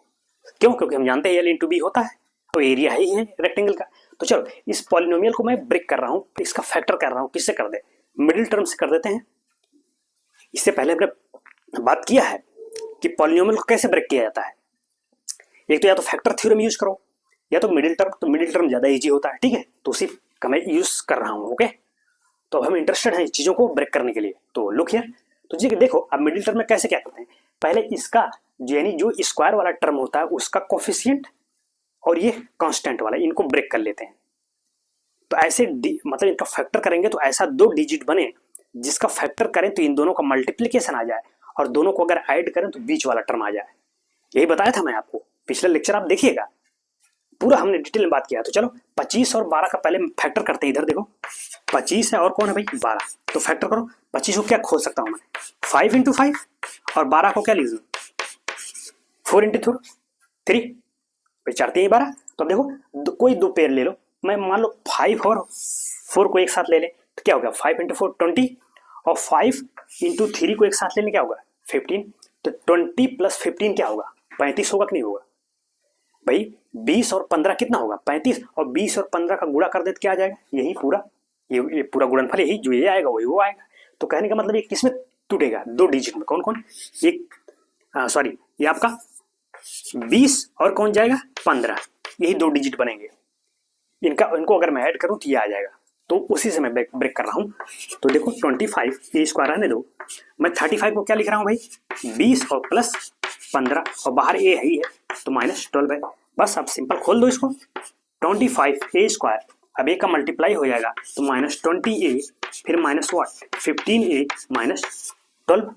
क्यों? क्योंकि हम जानते हैं एल इंटू बी होता है और एरिया ही है रेक्टेंगल का। तो चलो इस पॉलिनोमियल को मैं ब्रेक कर रहा हूँ, इसका फैक्टर कर रहा हूँ, किससे कर दे, मिडिल टर्म से कर देते हैं। इससे पहले हमने बात किया है कि पॉलिनोमियल को कैसे ब्रेक किया जाता है। एक तो या तो फैक्टर थ्योरम यूज करो या तो मिडिल टर्म, तो मिडिल टर्म ज्यादा इजी होता है, ठीक है, तो उसी का मैं यूज कर रहा हूँ। ओके, तो अब हम इंटरेस्टेड हैं चीजों को ब्रेक करने के लिए। तो लुक हियर, तो जी देखो अब मिडिल टर्म में कैसे क्या करते हैं, पहले इसका यानी जो स्क्वायर वाला टर्म होता है उसका कोफिशिएंट और ये कांस्टेंट वाला, इनको ब्रेक कर लेते हैं। तो ऐसे मतलब इनका फैक्टर करेंगे तो ऐसा दो डिजिट बने जिसका फैक्टर करें तो इन दोनों का मल्टीप्लीकेशन आ जाए और दोनों को अगर ऐड करें तो बीच वाला टर्म आ जाए। यही बताया था मैं आपको, पिछले लेक्चर आप देखिएगा, पूरा हमने डिटेल में बात किया। तो चलो 25 और 12 का पहले फैक्टर करते हैं। इधर देखो 25 है और कौन है भाई 12, तो फैक्टर करो। 25 को क्या खोल सकता हूं मैं, 5 इंटू 5, और 12 को क्या लीजिए 4 इंटू 3, भाई 4 3 12। तो अब देखो कोई दो पेयर ले लो, मैं मान लो 5 और 4 को एक साथ ले ले तो क्या होगा 5 इंटू 4 20, और 5 इंटू 3 को एक साथ लेने क्या होगा 15। तो 20 प्लस 15 क्या होगा 35 होगा कि नहीं होगा भाई। 20 और 15 कितना होगा 35, और 20 और 15 का गुणा कर दे तो क्या आ जाएगा, यही पूरा, ये पूरा गुणनफल यही, जो ये आएगा वही वो आएगा। तो कहने का मतलब ये किसमें टूटेगा, दो डिजिट में। कौन कौन, एक सॉरी ये आपका 20 और कौन जाएगा 15, यही दो डिजिट बनेंगे। इनको अगर मैं ऐड करूं तो ये आ जाएगा। तो उसी से मैं ब्रेक कर रहा हूं। तो देखो 25 ये स्क्वायर रहने दो, मैं 35 को क्या लिख रहा हूं भाई 20 और प्लस 15, और बाहर ए है ही है तो -12 है। बस अब सिंपल खोल दो इसको, 25 ए स्क्वायर, अब ए का मल्टीप्लाई हो जाएगा तो -20a, फिर माइनस व्हाट 15a -12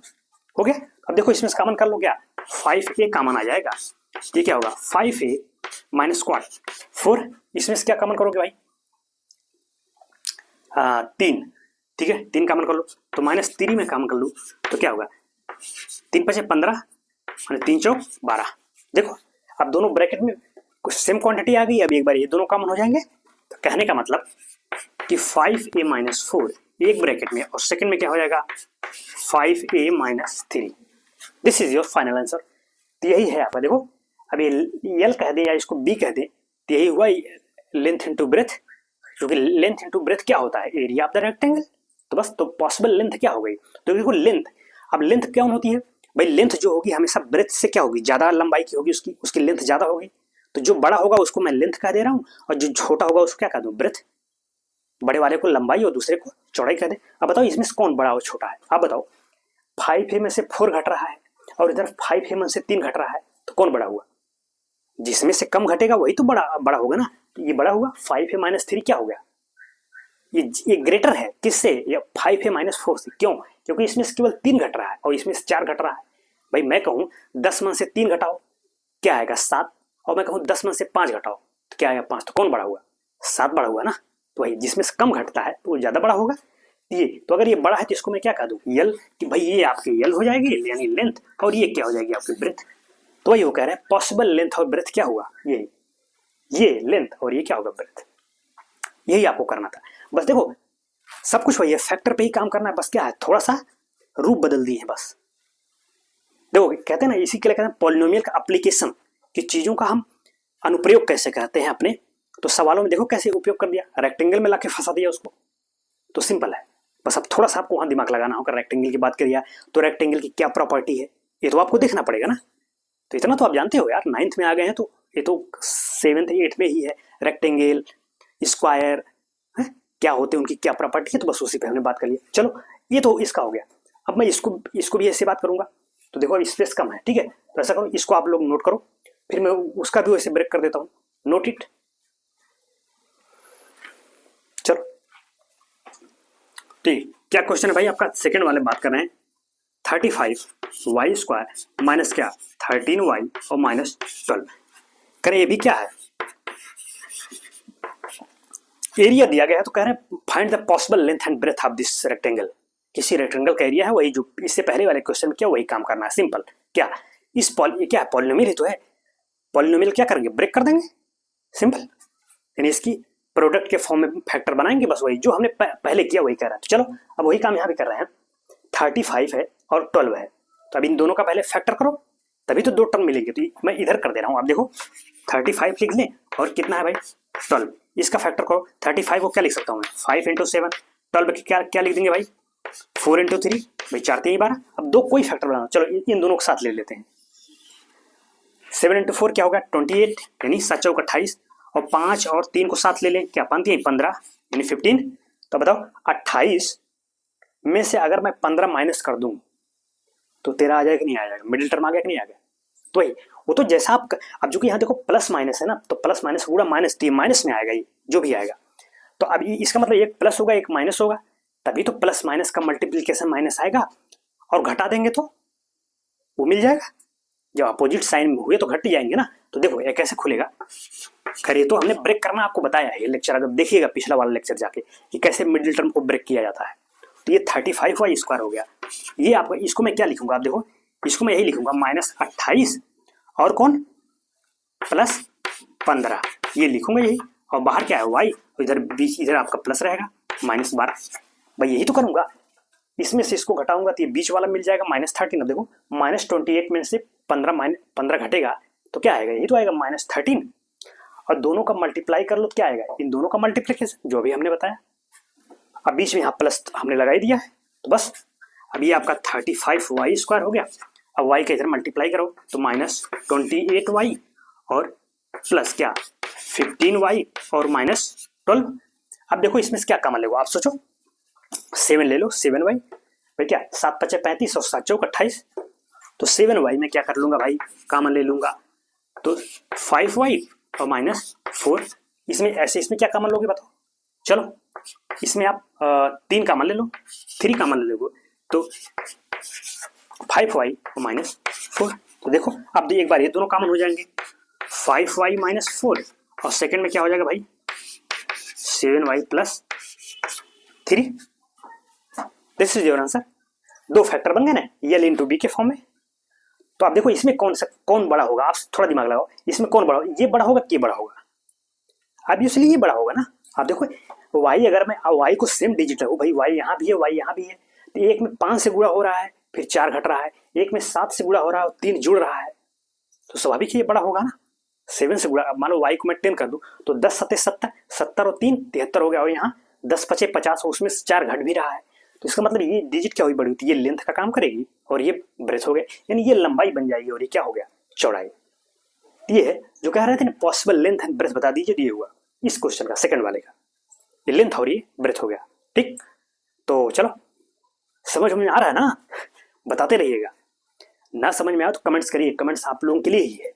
हो गया। अब देखो इसमें से कॉमन कर लो, क्या 5a कॉमन आ जाएगा, ये क्या होगा 5a माइनस स्क्वायर 4, इसमें से क्या कॉमन करोगे भाई 3, ठीक है 3 कॉमन कर लो, तो -3 में कॉमन कर लो तो क्या होगा 3 5 15 और 3 4 12। देखो अब दोनों ब्रैकेट में कुछ सेम क्वांटिटी आ गई, अब एक बार ये दोनों कॉमन हो जाएंगे। तो कहने का मतलब कि 5a माइनस 4 एक ब्रैकेट में और सेकंड में क्या हो जाएगा 5a minus 3। This is your final answer. तो यही है आपका, देखो अब ये एल कह दे या इसको बी कह दे तो यही हुआ लेंथ इनटू ब्रेथ, क्योंकि लेंथ इनटू ब्रेथ क्या होता है एरिया ऑफ द रेक्टेंगल। तो बस तो पॉसिबल लेंथ क्या हो गई, तो देखो लेंथ, अब लेंथ क्या होती है भाई, लेंथ जो होगी हमेशा ब्रेथ से क्या होगी, ज्यादा लंबाई की होगी, उसकी लेंथ ज्यादा होगी। तो जो बड़ा होगा उसको मैं लेंथ कह दे रहा हूँ और जो छोटा होगा उसको क्या कह दूं ब्रेथ। बड़े वाले को लंबाई और दूसरे को चौड़ाई कह दे। अब बताओ इसमें से कौन बड़ा और छोटा है, आप बताओ 5a में से 4 घट रहा है और इधर 5a में से 3 घट रहा है, तो कौन बड़ा हुआ, जिसमें से कम घटेगा वही तो बड़ा होगा ना। तो ये बड़ा हुआ 5a माइनस 3 क्या हो गया, ये ग्रेटर है किससे, या 5a माइनस 4 से। क्यों, क्योंकि इसमें से केवल 3 घट रहा है और इसमें से 4 घट रहा है। भाई मैं कहूँ 10 में से 3 घटाओ क्या आएगा 7, और मैं कहूँ 10 में से 5 घटाओ तो क्या आएगा 5, तो कौन बड़ा हुआ 7 बड़ा हुआ ना। तो भाई जिसमें से कम घटता है तो वो ज्यादा बड़ा होगा। ये तो अगर ये बड़ा है तो इसको मैं क्या कह दूं यल, कि भाई ये आपकी यल हो जाएगी यानी लेंथ, और ये क्या हो जाएगी आपकी ब्रेथ। तो वही वो कह रहे हैं पॉसिबल लेंथ और ब्रेथ क्या हुआ, ये लेंथ और ये क्या होगा ब्रेथ। यही आपको करना था। बस देखो सब कुछ वही है, फैक्टर पे ही काम करना है, बस क्या है थोड़ा सा रूप बदल दिए हैं बस। देखो कहते हैं ना, इसी के लिए कहते हैं पॉलिनोमियल का एप्लीकेशन, कि चीजों का हम अनुप्रयोग कैसे करते हैं अपने। तो सवालों में देखो कैसे उपयोग कर दिया, रेक्टेंगल में लाके फंसा दिया उसको। तो सिंपल है, बस अब थोड़ा सा आपको वहां दिमाग लगाना होगा। रेक्टेंगल की बात करिए तो रेक्टेंगल की क्या प्रॉपर्टी है ये तो आपको देखना पड़ेगा ना। तो इतना तो आप जानते हो यार, 9th में आ गए हैं तो ये तो 7th 8th में ही है। रेक्टेंगल, स्क्वायर क्या होते हैं, उनकी क्या प्रॉपर्टी है, तो बस उसी पे हमने बात कर लिया। चलो ये तो इसका हो गया। अब मैं इसको भी ऐसे बात करूंगा। तो देखो अब स्पेस कम है, ठीक है, तो ऐसा करो इसको आप लोग नोट करो, फिर मैं उसका भी वैसे ब्रेक कर देता हूँ। Note it. चलो ठीक, क्या क्वेश्चन है भाई आपका? सेकंड वाले बात कर रहे हैं 35y² माइनस क्या 13y और माइनस 12। करें ये भी क्या है, एरिया दिया गया है, तो कह रहे हैं find the possible length and breadth of this rectangle. किसी रेक्टेंगल का एरिया है, वही जो इससे पहले वाले क्वेश्चन में क्या वही काम करना है, सिंपल। क्या इस क्या है, पॉलिनोमियल ही तो है। पॉलिनोमियल क्या करेंगे, ब्रेक कर देंगे, सिंपल। यानी इसकी प्रोडक्ट के फॉर्म में फैक्टर बनाएंगे, बस वही जो हमने पहले किया वही कर रहा है। तो चलो अब वही काम यहाँ भी कर रहे हैं। 35 है और 12 है, तो अब इन दोनों का पहले फैक्टर करो, तभी तो दो टर्म मिलेंगे। तो मैं इधर कर दे रहा हूँ, आप देखो 35 लिख लें और कितना है भाई 12, इसका फैक्टर करो। 35 को क्या लिख सकता हूँ मैं 5 × 7, 12 की क्या क्या लिख देंगे भाई 4 × 3, भाई 4 3 12। अब दो कोई फैक्टर बनाओ, चलो इन दोनों को साथ ले लेते हैं। 7 × 4 क्या होगा 28, यानी 7 चौक 28, और 5 और 3 को साथ ले लें, क्या 5 3 15 यानी 15। तो बताओ 28 में से अगर मैं 15 माइनस कर दूं तो 13 आ जाएगा कि नहीं आ जाएगा, मिडिल टर्म आ गया कि नहीं आ गया। तो वही वो तो जैसा आप, अब जो कि यहाँ देखो प्लस माइनस है ना, तो प्लस माइनस पूरा माइनस, तो माइनस में आएगा ये जो भी आएगा। तो अब इसका मतलब एक प्लस होगा एक माइनस होगा, तभी तो प्लस माइनस का मल्टीप्लीकेशन माइनस आएगा, और घटा देंगे तो वो मिल जाएगा। जब अपोजिट साइन में हुए तो घट जाएंगे ना। तो देखो ये कैसे खुलेगा, खैर ये तो हमने ब्रेक करना आपको बताया है, ये लेक्चर अगर देखिएगा पिछला वाला लेक्चर जाके कि कैसे मिडिल टर्म को ब्रेक किया जाता है। तो ये 35y² हो गया। ये आपको, इसको मैं क्या लिखूंगा, आप देखो इसको मैं यही लिखूंगा -28 और कौन +15, ये लिखूंगा यही। और बाहर क्या है y, इधर बीच, इधर आपका प्लस रहेगा -12, भाई यही तो करूंगा। इसमें से इसको घटाऊंगा तो ये बीच वाला मिल जाएगा -13। अब देखो -28 में से 15 घटेगा तो क्या आएगा, यही तो आएगा -13, और दोनों का मल्टीप्लाई कर लो तो क्या आएगा, इन दोनों का मल्टीप्लिकेशन जो भी हमने बताया। अब बीच में यहाँ प्लस हमने लगा ही दिया है, तो बस अब ये आपका 35y² हो गया। अब y का इधर मल्टीप्लाई करो तो -28y और प्लस क्या 15y और -12। अब देखो इसमें से क्या कॉमन लेगा, आप सोचो 7 ले लो, 7y भाई क्या 7 × 5 = 35 और 7 चौक 28, तो 7y में क्या कर लूंगा भाई कॉमन ले लूंगा, तो 5y और -4। इसमें ऐसे इसमें क्या कॉमन लोगे बताओ, चलो इसमें आप 3 कॉमन ले लो, 3 कॉमन ले लो, तो 5y और -4। तो देखो अब एक बार ये दोनों कॉमन हो जाएंगे, 5y -4, और सेकंड में क्या हो जाएगा भाई 7y + 3। This is your answer. दो फैक्टर बन गए ना L × B के फॉर्म में। तो आप देखो इसमें कौन बड़ा होगा, आप थोड़ा दिमाग लगाओ, इसमें कौन बड़ा होगा, ये बड़ा होगा कि ये बड़ा होगा, ऑब्वियसली ये बड़ा होगा ना। आप देखो y, अगर मैं y को सेम डिजिट रखूं भाई, y यहाँ भी है y यहाँ भी है, तो एक में 5 से गुणा हो रहा है फिर 4 घट रहा है, एक में 7 से गुणा हो रहा है और 3 जुड़ रहा है, तो स्वाभाविक ये बड़ा होगा ना। 7 से गुणा, मान लो y को मैं 10 कर दूं तो 10 × 7 = 70, 70 और 3 = 73 हो गया, और यहाँ 10 × 5 = 50, उसमें 4 घट भी रहा है, तो इसका मतलब ये डिजिट क्या हुई बड़ी होती है, ये लेंथ का काम करेगी और ये ब्रेथ हो गया, यानी ये लंबाई बन जाएगी और ये क्या हो गया चौड़ाई। ये है जो कह रहे थे ना पॉसिबल लेंथ एंड ब्रेथ बता दीजिए, दिए हुआ इस क्वेश्चन का सेकंड वाले का, ये लेंथ और ये ब्रेथ हो गया। ठीक, तो चलो समझ में आ रहा है ना, बताते रहिएगा, ना समझ में आया तो कमेंट्स करिए, कमेंट्स आप लोगों के लिए ही है,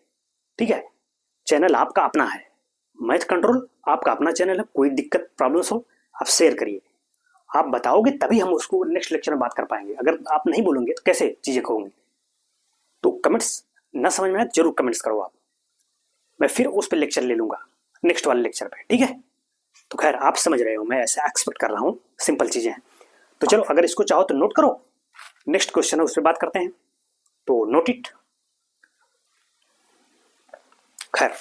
ठीक है। चैनल आपका अपना है, मैथ कंट्रोल आपका अपना चैनल है, कोई दिक्कत प्रॉब्लम्स हो आप शेयर करिए, आप बताओगे तभी हम उसको नेक्स्ट लेक्चर में बात कर पाएंगे, अगर आप नहीं बोलोगे तो कैसे चीजें होंगी। तो कमेंट्स ना समझ में आए जरूर कमेंट्स करो आप, मैं फिर उस पर लेक्चर ले लूंगा नेक्स्ट वाले लेक्चर पे, ठीक है। तो खैर आप समझ रहे हो, मैं ऐसा एक्सपेक्ट कर रहा हूँ, सिंपल चीजें हैं। तो चलो अगर इसको चाहो तो नोट करो, नेक्स्ट क्वेश्चन है उस पर बात करते हैं, तो नोट इट। खैर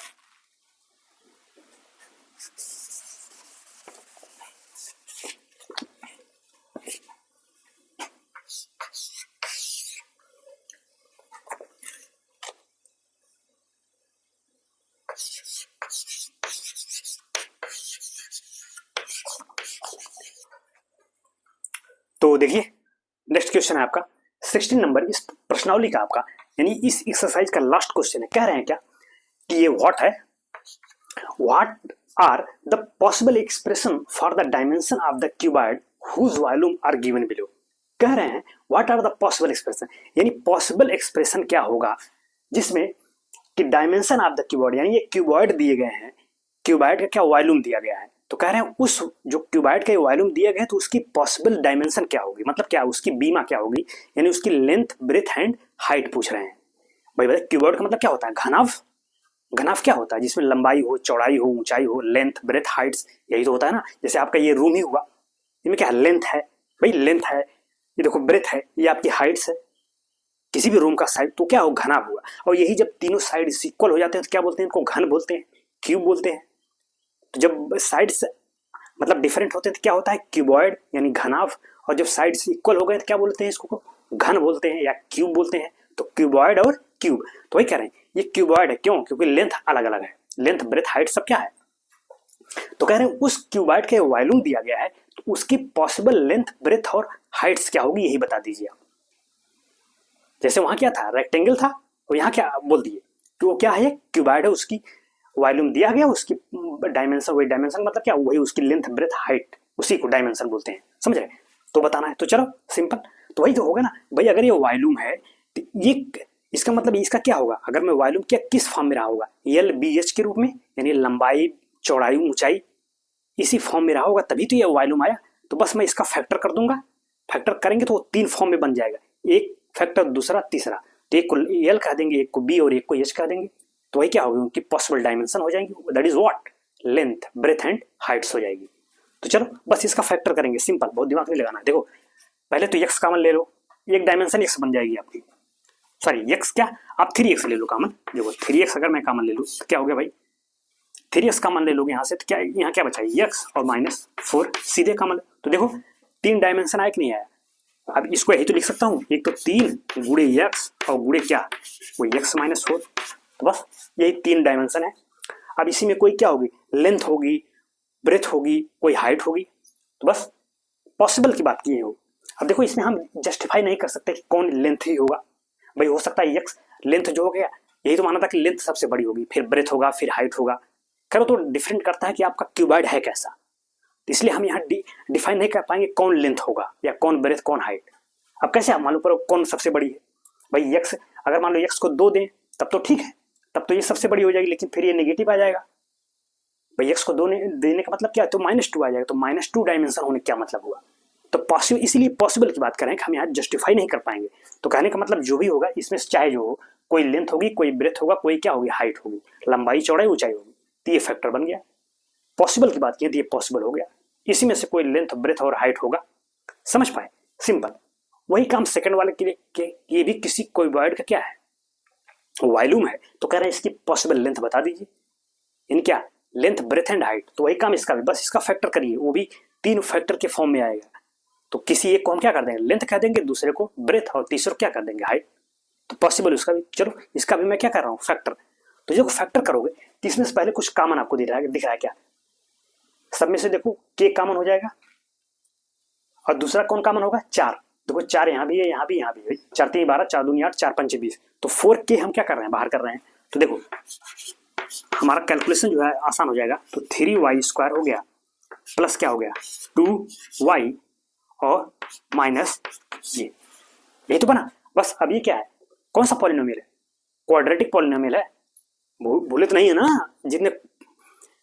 तो देखिए नेक्स्ट क्वेश्चन है आपका 16 नंबर, इस प्रश्नावली का आपका यानी इस एक्सरसाइज का लास्ट क्वेश्चन है, कह रहे हैं क्या कि ये व्हाट है, what are the possible expression for the dimension of the cuboid whose volume are given below. कह रहे हैं what are the possible expression, यानी पॉसिबल एक्सप्रेशन क्या होगा जिसमें कि डायमेंशन ऑफ द क्यूबॉइड, यानी ये क्यूबॉइड दिए गए हैं, क्यूबॉइड का क्या वॉल्यूम दिया गया है, तो कह रहे हैं उस जो क्यूबॉइड का वॉल्यूम दिया गया है तो उसकी पॉसिबल डायमेंशन क्या होगी, मतलब क्या उसकी बीमा क्या होगी, यानी उसकी लेंथ ब्रेथ एंड हाइट पूछ रहे हैं। भाई बताइए क्यूबॉइड का मतलब क्या होता है, घनाभ। घनाभ क्या होता है, जिसमें लंबाई हो, चौड़ाई हो, ऊंचाई हो, लेंथ ब्रेथ हाइट्स, यही तो होता है ना। जैसे आपका ये रूम ही हुआ, इनमें क्या है, लेंथ है, भाई लेंथ है, ये देखो ब्रेथ है, ये आपकी हाइट्स है, किसी भी रूम का साइड, तो क्या हो, घनाभ हुआ। और यही जब तीनों साइड इक्वल हो जाते हैं तो क्या बोलते हैं, इनको घन बोलते हैं, क्यूब बोलते हैं। तो जब साइड्स मतलब डिफरेंट होते हैं तो क्या होता है, क्यूबॉइड यानी घनाभ, और जब साइड्स इक्वल हो गए तो क्या बोलते हैं, इसको घन बोलते हैं या क्यूब बोलते हैं। तो क्यूबॉइड और क्यूब, तो वही कह रहे हैं ये क्यूबॉइड है, क्यों, क्योंकि लेंथ अलग अलग है, लेंथ ब्रेथ हाइट सब क्या है। तो कह रहे हैं उस क्यूबॉइड का वॉल्यूम दिया गया है तो उसकी पॉसिबल लेंथ ब्रेथ और हाइट्स क्या होगी, यही बता दीजिए आप। जैसे वहां क्या था, रेक्टेंगल था, और यहाँ क्या बोल दिए कि वो क्या है, क्यूबॉइड है, उसकी वॉल्यूम दिया गया, उसकी डायमेंशन, वही डायमेंशन मतलब क्या, वही उसकी लेंथ ब्रेथ हाइट, उसी को डायमेंशन बोलते हैं, समझ रहे। तो बताना है, तो चलो सिंपल, तो वही तो होगा ना भाई। अगर ये वॉल्यूम है तो ये इसका मतलब इसका क्या होगा, अगर मैं वॉल्यूम क्या किस फॉर्म में रहा होगा, एल बी एच के रूप में, यानी लंबाई चौड़ाई ऊंचाई इसी फॉर्म में रहा होगा, तभी तो ये वॉल्यूम आया। तो बस मैं इसका फैक्टर कर दूंगा, फैक्टर करेंगे तो वो 3 फॉर्म में बन जाएगा, एक फैक्टर, दूसरा, तीसरा। तो एक को एल कह देंगे, एक को बी और एक को एच कह देंगे, तो वही क्या होगी, उनकी पॉसिबल डायमेंशन हो जाएंगी, that is what, length breadth and Heights हो जाएगी। तो चलो बस इसका फैक्टर करेंगे, सिंपल, बहुत दिमाग नहीं लगाना। देखो पहले तो एक्स कॉमन ले लो, एक डायमेंशन एक्स बन जाएगी आपकी, सॉरी एक्स क्या, आप 3x ले लो कॉमन। देखो 3x अगर मैं कॉमन ले लूँ तो क्या हो गया भाई, 3x कॉमन ले लोगे यहाँ से तो क्या, यहाँ क्या बचा, x और -4 सीधे कॉमन। तो देखो 3 डायमेंशन आया कि नहीं आया। अब इसको यही तो लिख सकता हूँ, एक तो 3 गुणे x और गुणे क्या, वो x -4, तो बस यही 3 डायमेंशन है। अब इसी में कोई क्या होगी, लेंथ होगी, ब्रेथ होगी, कोई हाइट होगी, तो बस पॉसिबल की बात की हो। अब देखो इसमें हम जस्टिफाई नहीं कर सकते कि कौन लेंथ ही होगा, भाई हो सकता है एक्स लेंथ जो हो गया, यही तो माना था कि लेंथ सबसे बड़ी होगी, फिर ब्रेथ होगा, फिर हाइट होगा। करो तो डिफरेंट करता है कि आपका क्यूबॉइड है कैसा, तो इसलिए हम यहाँ डिफाइन नहीं कर पाएंगे कौन लेंथ होगा या कौन ब्रेथ कौन हाइट। अब कैसे आप मालूम करो कौन सबसे बड़ी है, भाई एक्स, अगर मान लो एक्स को 2 दें तब तो ठीक है, तब तो ये सबसे बड़ी हो जाएगी, लेकिन फिर ये नेगेटिव आ जाएगा। भाई एक्स को 2 देने का मतलब क्या है, तो -2 आ जाएगा, तो -2 डायमेंशन होने क्या मतलब हुआ। तो पॉसिबल, इसीलिए पॉसिबल की बात करें कि हम यहाँ जस्टिफाई नहीं कर पाएंगे। तो कहने का मतलब जो भी होगा इसमें चाहे जो हो, कोई लेंथ होगी, कोई ब्रेथ होगा, कोई क्या होगी, हाइट होगी, लंबाई चौड़ाई ऊंचाई होगी, तो ये फैक्टर बन गया। पॉसिबल की बात की तो ये पॉसिबल हो गया, इसी में से कोई लेंथ ब्रेथ और हाइट होगा, समझ पाए, सिंपल। वही काम सेकंड वाले के लिए, ये भी किसी कोई वर्ड का क्या है, वॉल्यूम है, तो कह रहे हैं इसकी पॉसिबल लेंथ बता दीजिए, इन क्या, लेंथ ब्रेथ एंड हाइट। तो वही काम इसका भी, बस इसका फैक्टर करिए, वो भी 3 फैक्टर के फॉर्म में आएगा। तो किसी एक को हम क्या कर देंगे, लेंथ कह देंगे, दूसरे को ब्रेथ और तीसरे को क्या कर देंगे, हाइट। तो पॉसिबल उसका भी, चलो इसका भी मैं क्या कर रहा हूँ, फैक्टर। तो जब फैक्टर करोगे तो इसमें से पहले कुछ कॉमन आपको दिख रहा है क्या, सब में से देखो के कॉमन हो जाएगा, और दूसरा कौन कॉमन होगा, 4। देखो 4 यहाँ भी है, यहाँ भी, यहाँ भी, 4 3 12, 4 2 8, 4 5 20, तो 4 के हम क्या कर रहे हैं, बाहर कर रहे हैं। तो देखो हमारा कैलकुलेशन जो है आसान हो जाएगा। तो 3y² हो गया, प्लस क्या हो गया, 2y और माइनस ये, यही तो बना। बस अब ये क्या है, कौन सा पॉलिनोमियल है, क्वाड्रेटिक पॉलिनोमियल है, भूले तो नहीं है ना, जितने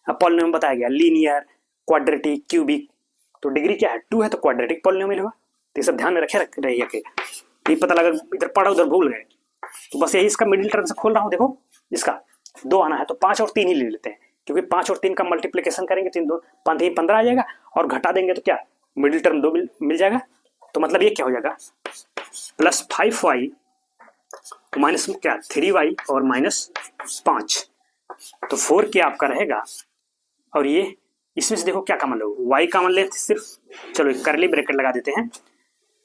पॉलिनोमियल बताया गया, लीनियर, क्वाड्रेटिक, क्यूबिक, तो डिग्री क्या है 2 है, तो क्वाड्रेटिक पॉलिनोमियल हुआ। तो ये सब ध्यान में रहिए कि ये पता लगा इधर पढ़ा उधर भूल गए, तो बस यही इसका मिडिल टर्म से खोल रहा हूँ। देखो इसका 2 आना है तो 5 और 3 ही ले लेते हैं, क्योंकि 5 और 3 का मल्टीप्लीकेशन करेंगे 3 2 5 15 आ जाएगा, और घटा देंगे तो क्या, मिडिल टर्म 2 मिल जाएगा। तो मतलब ये क्या हो जाएगा, प्लस 5y माइनस क्या 3y और -5, तो 4 के आपका रहेगा। और ये इसमें से देखो क्या कॉमन लो, y कॉमन ले सिर्फ, चलो एक करली ब्रैकेट लगा देते हैं,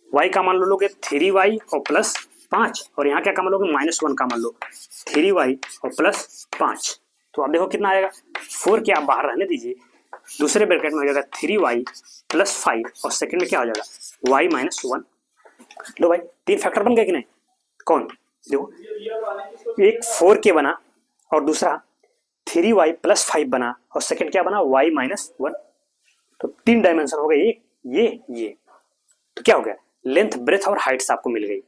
y कॉमन लोगे 3y और +5, और यहाँ क्या कॉमन लोगे, -1 कॉमन लो, 3y और +5। तो अब देखो कितना आएगा, 4 के आप बाहर रहने दीजिए, दूसरे ब्रैकेट में हो जाएगा 3y + 5, और सेकंड में क्या हो जाएगा y -1। लो भाई 3 फैक्टर बन गए कि नहीं, कौन, देखो एक 4k बना और दूसरा 3y + 5 बना और सेकंड क्या बना y - 1। तो 3 डायमेंशन हो गए, ये तो क्या हो गया, लेंथ ब्रेथ और हाइट्स आपको मिल गई।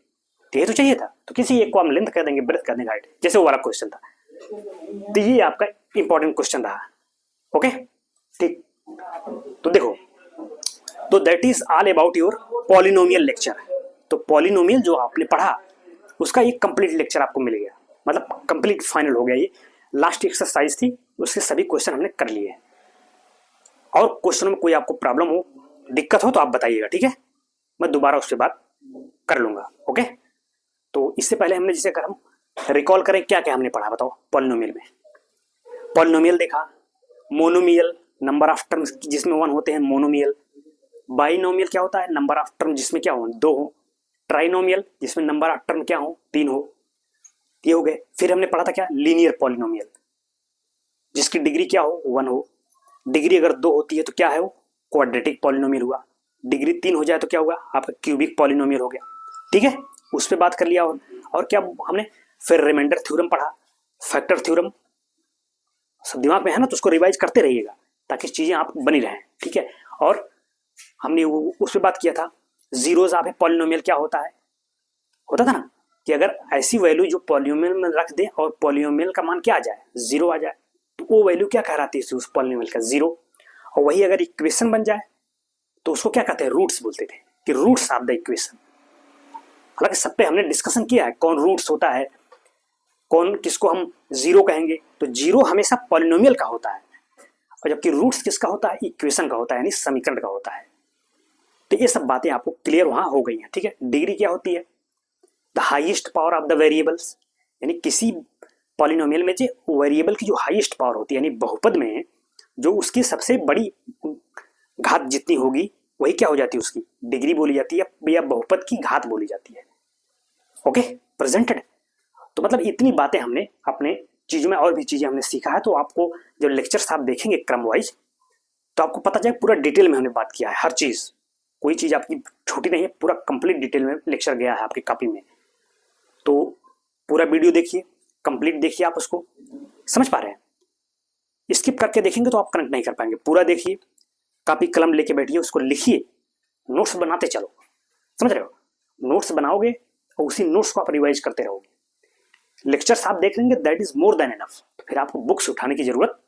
तो ये तो चाहिए था, तो किसी एक को हम लेंथ कर देंगे, ब्रेथ कर देंगे, हाइट, जैसे वो वाला क्वेश्चन था। तो ये आपका इंपॉर्टेंट क्वेश्चन रहा। ओके ठीक, तो देखो, तो that is all about your polynomial lecture. तो पॉलिनोमियल जो आपने पढ़ा उसका एक कंप्लीट लेक्चर आपको मिल गया, मतलब कंप्लीट फाइनल हो गया। ये लास्ट एक्सरसाइज थी, उसके सभी क्वेश्चन हमने कर लिए। और क्वेश्चन में कोई आपको प्रॉब्लम हो, दिक्कत हो तो आप बताइएगा, ठीक है, मैं दोबारा उससे बात कर लूंगा। ओके, तो इससे पहले हमने जैसे अगर हम रिकॉल करें क्या क्या हमने पढ़ा, बताओ। पॉलिनोमियल में पॉलिनोमियल देखा, मोनोमियल नंबर ऑफ टर्म्स जिसमें 1 होते हैं मोनोमियल, बाइनोमियल क्या होता है, नंबर ऑफ टर्म जिसमें क्या हो 2 हो, ट्राइनोमियल जिसमें नंबर ऑफ टर्म क्या हो 3 हो, ये हो गए। फिर हमने पढ़ा था क्या, लीनियर पॉलिनोमियल जिसकी डिग्री क्या हो 1 हो, डिग्री अगर 2 होती है तो क्या है वो क्वाड्रेटिक पॉलिनोमियल हुआ, डिग्री 3 हो जाए तो क्या होगा आपका क्यूबिक पॉलिनोमियल हो गया। ठीक है, उस पर बात कर लिया। और क्या हमने फिर रिमाइंडर थ्योरम पढ़ा, फैक्टर थ्योरम, सब दिमाग में है ना, तो उसको रिवाइज करते रहिएगा ताकि चीजें आप बनी रहें। ठीक है, और हमने उस पर बात किया था जीरोज ऑफ ए पॉलिनोमियल क्या होता है, होता था ना कि अगर ऐसी वैल्यू जो पॉलिनोमियल में रख दे और पॉलिनोमियल का मान क्या आ जाए 0 आ जाए, तो वो वैल्यू क्या कहलाती है उस पॉलिनोमियल का 0। और वही अगर इक्वेशन बन जाए तो उसको क्या कहते हैं, रूट्स बोलते थे कि रूट्स ऑफ द इक्वेशन। हालांकि सब पे हमने डिस्कशन किया है कौन रूट्स होता है, कौन किसको हम 0 कहेंगे। तो 0 हमेशा पॉलिनोमियल का होता है, और जबकि रूट्स किसका होता है, इक्वेशन का होता है, यानी समीकरण का होता है। तो ये सब बातें आपको क्लियर वहां हो गई हैं। ठीक है, डिग्री क्या होती है, the highest power of the variables, यानी किसी पॉलिनोमियल में जो वेरिएबल की जो हाईएस्ट पावर होती है, यानी बहुपद में जो उसकी सबसे बड़ी घात जितनी होगी वही क्या हो जाती है, उसकी डिग्री बोली जाती है, या बहुपद की घात बोली जाती है। Okay, presented. तो मतलब इतनी बातें हमने अपने चीजों में और भी चीजें हमने सीखा है। तो आपको जब लेक्चर्स आप देखेंगे क्रम वाइज तो आपको पता चले पूरा डिटेल में हमने बात किया है, हर चीज, कोई चीज आपकी छोटी नहीं है, पूरा कंप्लीट डिटेल में लेक्चर गया है आपकी कॉपी में। तो पूरा वीडियो देखिए, कंप्लीट देखिए, आप उसको समझ पा रहे हैं। स्किप करके देखेंगे तो आप कनेक्ट नहीं कर पाएंगे। पूरा देखिए, कॉपी कलम लेके बैठिए, उसको लिखिए, नोट्स बनाते चलो, समझ रहे हो। नोट्स बनाओगे और उसी नोट्स को आप रिवाइज करते रहोगे। लेक्चर्स आप देख लेंगे, that is more than enough. तो फिर आपको बुक्स उठाने की जरूरत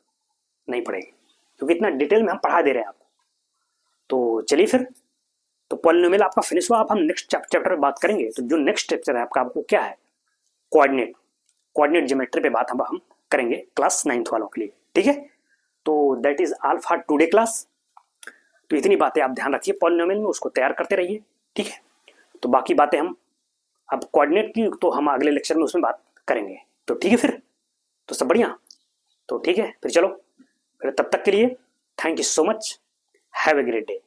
नहीं पड़ेगी, क्योंकि इतना डिटेल में हम पढ़ा दे रहे हैं आपको। तो चलिए फिर, तो पॉलिनोमियल आपका फिनिश हुआ। अब हम नेक्स्ट चैप्टर में बात करेंगे। तो जो नेक्स्ट चैप्टर है आपको क्या है, कोऑर्डिनेट ज्योमेट्री पे बात हम करेंगे क्लास 9th वालों के लिए। ठीक है, तो that is all for today class. तो इतनी बातें आप ध्यान रखिए पॉलिनोमियल में, उसको तैयार करते रहिए। ठीक है, तो बाकी बातें हम अब कोऑर्डिनेट की तो हम अगले लेक्चर में उसमें बात करेंगे। तो ठीक है फिर, तो सब बढ़िया। तो ठीक है फिर, चलो फिर, तब तक के लिए thank you so much, have a great day.